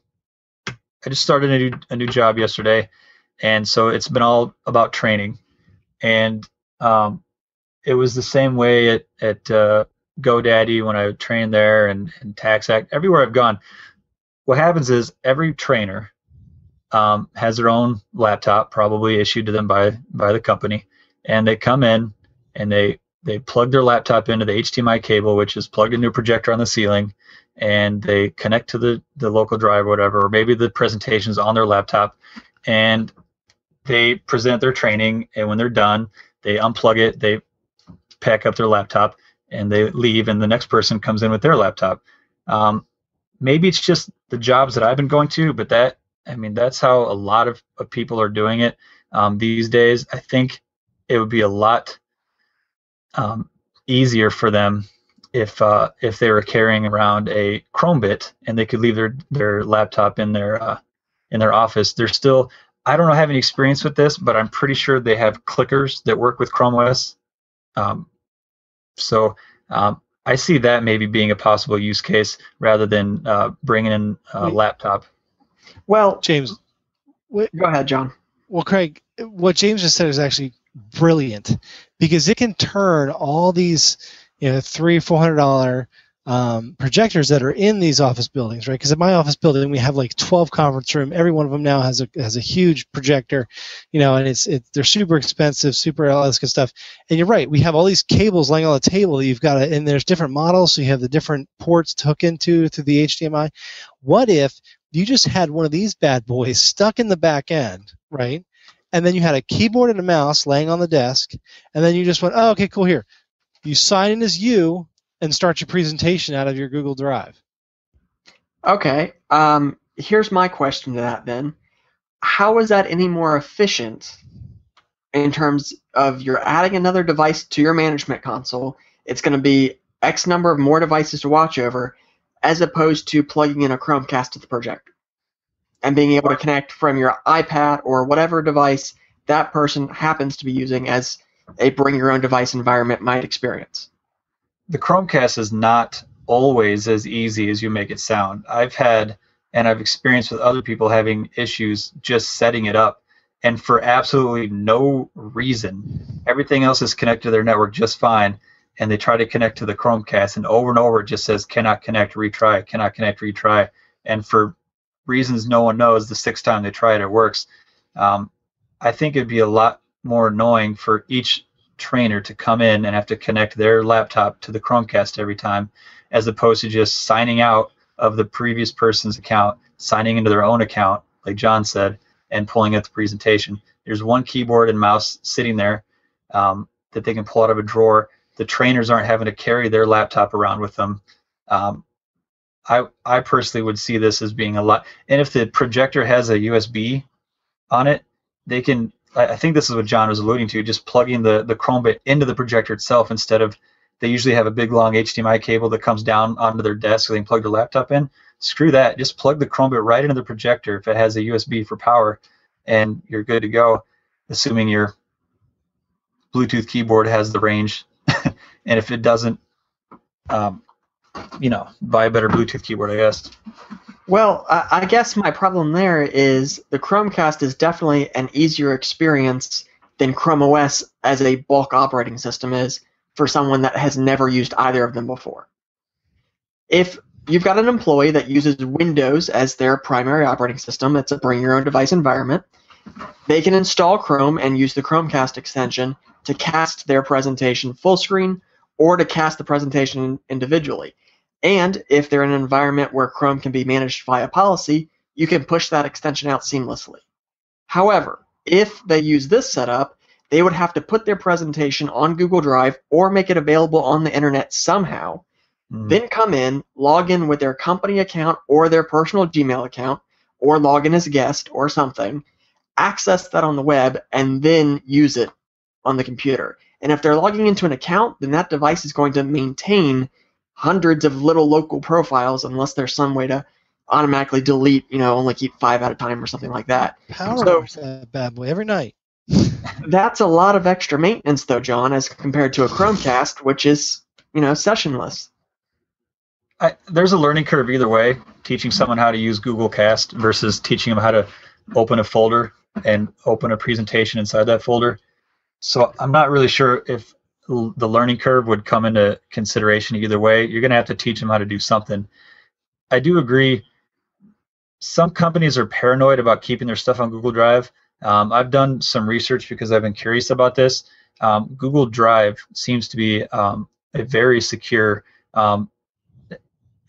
Speaker 2: just started a new job yesterday, and so it's been all about training. And it was the same way at GoDaddy when I trained there, and TaxAct, everywhere I've gone. What happens is every trainer has their own laptop, probably issued to them by the company, and they come in and they plug their laptop into the HDMI cable, which is plugged into a projector on the ceiling, and they connect to the local drive or whatever, or maybe the presentation's on their laptop, and they present their training, and when they're done, they unplug it, they pack up their laptop, and they leave, and the next person comes in with their laptop. Maybe it's just the jobs that I've been going to, but that's how a lot of people are doing it these days. I think it would be a lot easier for them if they were carrying around a Chromebit and they could leave their laptop in their office. They're still, I don't have any experience with this, but I'm pretty sure they have clickers that work with Chrome OS. So I see that maybe being a possible use case rather than bringing in a laptop.
Speaker 3: Well,
Speaker 4: James,
Speaker 3: go ahead, John.
Speaker 4: Well, Craig, what James just said is actually brilliant, because it can turn all these $300-400 projectors that are in these office buildings, right? Because in my office building we have like 12 conference room. Every one of them now has a huge projector, and they're super expensive, super all this good stuff. And you're right, we have all these cables laying on the table. You've got and there's different models, so you have the different ports to hook into through the HDMI. What if you just had one of these bad boys stuck in the back end, right? And then you had a keyboard and a mouse laying on the desk, and then you just went, oh, okay, cool, here. You sign in as you and start your presentation out of your Google Drive.
Speaker 3: Okay. Here's my question to that then. How is that any more efficient in terms of you're adding another device to your management console? It's going to be X number of more devices to watch over, as opposed to plugging in a Chromecast to the projector and being able to connect from your iPad or whatever device that person happens to be using as a bring-your-own-device environment might experience.
Speaker 2: The Chromecast is not always as easy as you make it sound. I've experienced with other people having issues just setting it up, and for absolutely no reason. Everything else is connected to their network just fine, and they try to connect to the Chromecast, and over it just says cannot connect, retry, cannot connect, retry. And for reasons no one knows, the sixth time they try it works. I think it'd be a lot more annoying for each trainer to come in and have to connect their laptop to the Chromecast every time, as opposed to just signing out of the previous person's account, signing into their own account, like John said, and pulling up the presentation. There's one keyboard and mouse sitting there that they can pull out of a drawer. The trainers aren't having to carry their laptop around with them. I personally would see this as being a lot. And if the projector has a USB on it, they can, I think this is what John was alluding to, just plugging the Chromebook into the projector itself instead of, they usually have a big long HDMI cable that comes down onto their desk so they can plug their laptop in. Screw that. Just plug the Chromebook right into the projector if it has a USB for power, and you're good to go, assuming your Bluetooth keyboard has the range. And if it doesn't, buy a better Bluetooth keyboard, I guess.
Speaker 3: Well, I guess my problem there is the Chromecast is definitely an easier experience than Chrome OS as a bulk operating system is for someone that has never used either of them before. If you've got an employee that uses Windows as their primary operating system, it's a bring-your-own-device environment, they can install Chrome and use the Chromecast extension to cast their presentation full screen or to cast the presentation individually. And if they're in an environment where Chrome can be managed via policy, you can push that extension out seamlessly. However, if they use this setup, they would have to put their presentation on Google Drive or make it available on the internet somehow, then come in, log in with their company account or their personal Gmail account, or log in as a guest or something, access that on the web and then use it on the computer. And if they're logging into an account, then that device is going to maintain hundreds of little local profiles unless there's some way to automatically delete, only keep 5 at a time or something like that.
Speaker 4: Power that bad boy every night.
Speaker 3: That's a lot of extra maintenance, though, John, as compared to a Chromecast, which is, sessionless.
Speaker 2: There's a learning curve either way, teaching someone how to use Google Cast versus teaching them how to open a folder and open a presentation inside that folder. So I'm not really sure if the learning curve would come into consideration either way. You're going to have to teach them how to do something. I do agree. Some companies are paranoid about keeping their stuff on Google Drive. I've done some research because I've been curious about this. Google Drive seems to be a very secure.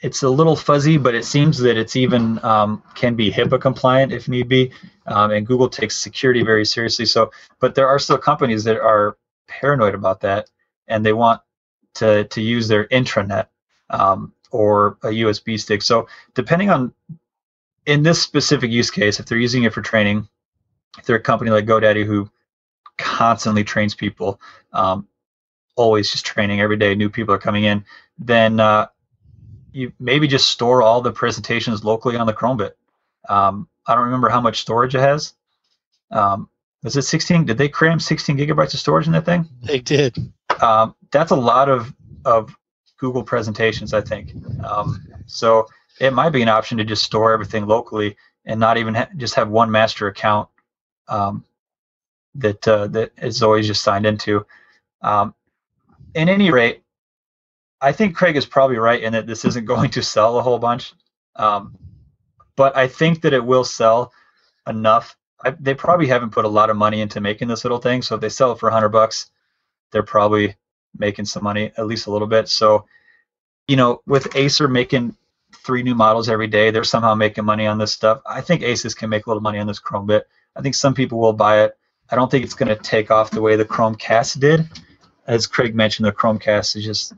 Speaker 2: It's a little fuzzy, but it seems that it's even can be HIPAA compliant if need be, and Google takes security very seriously. So, but there are still companies that are paranoid about that, and they want to use their intranet or a USB stick. So, depending on in this specific use case, if they're using it for training, if they're a company like GoDaddy who constantly trains people, always just training every day, new people are coming in, then you maybe just store all the presentations locally on the Chromebook. I don't remember how much storage it has. Was it 16? Did they cram 16 gigabytes of storage in that thing?
Speaker 4: They did.
Speaker 2: That's a lot of Google presentations, I think. So it might be an option to just store everything locally and not even just have one master account that is always just signed into. In any rate, I think Craig is probably right in that this isn't going to sell a whole bunch, but I think that it will sell enough. They probably haven't put a lot of money into making this little thing, so if they sell it for $100, they're probably making some money, at least a little bit. So, with Acer making 3 new models every day, they're somehow making money on this stuff. I think ASUS can make a little money on this Chromebook. I think some people will buy it. I don't think it's going to take off the way the Chromecast did. As Craig mentioned, the Chromecast is just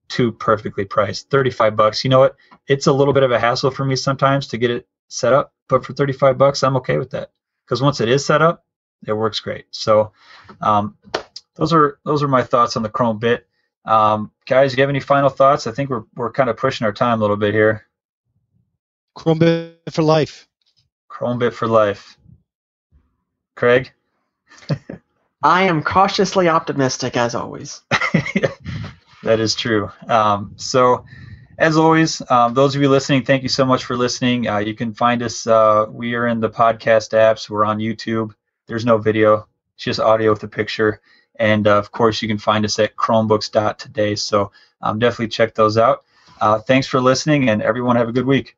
Speaker 2: too perfectly priced. $35. You know what? It's a little bit of a hassle for me sometimes to get it set up, but for $35, I'm okay with that because once it is set up, it works great. So, those are my thoughts on the Chromebook. Guys, do you have any final thoughts? I think we're kind of pushing our time a little bit here.
Speaker 4: Chromebook for life.
Speaker 2: Chromebook for life. Craig?
Speaker 3: I am cautiously optimistic, as always.
Speaker 2: That is true. So, as always, those of you listening, thank you so much for listening. You can find us. We are in the podcast apps. We're on YouTube. There's no video. It's just audio with a picture. And, of course, you can find us at Chromebooks.today. So definitely check those out. Thanks for listening, and everyone have a good week.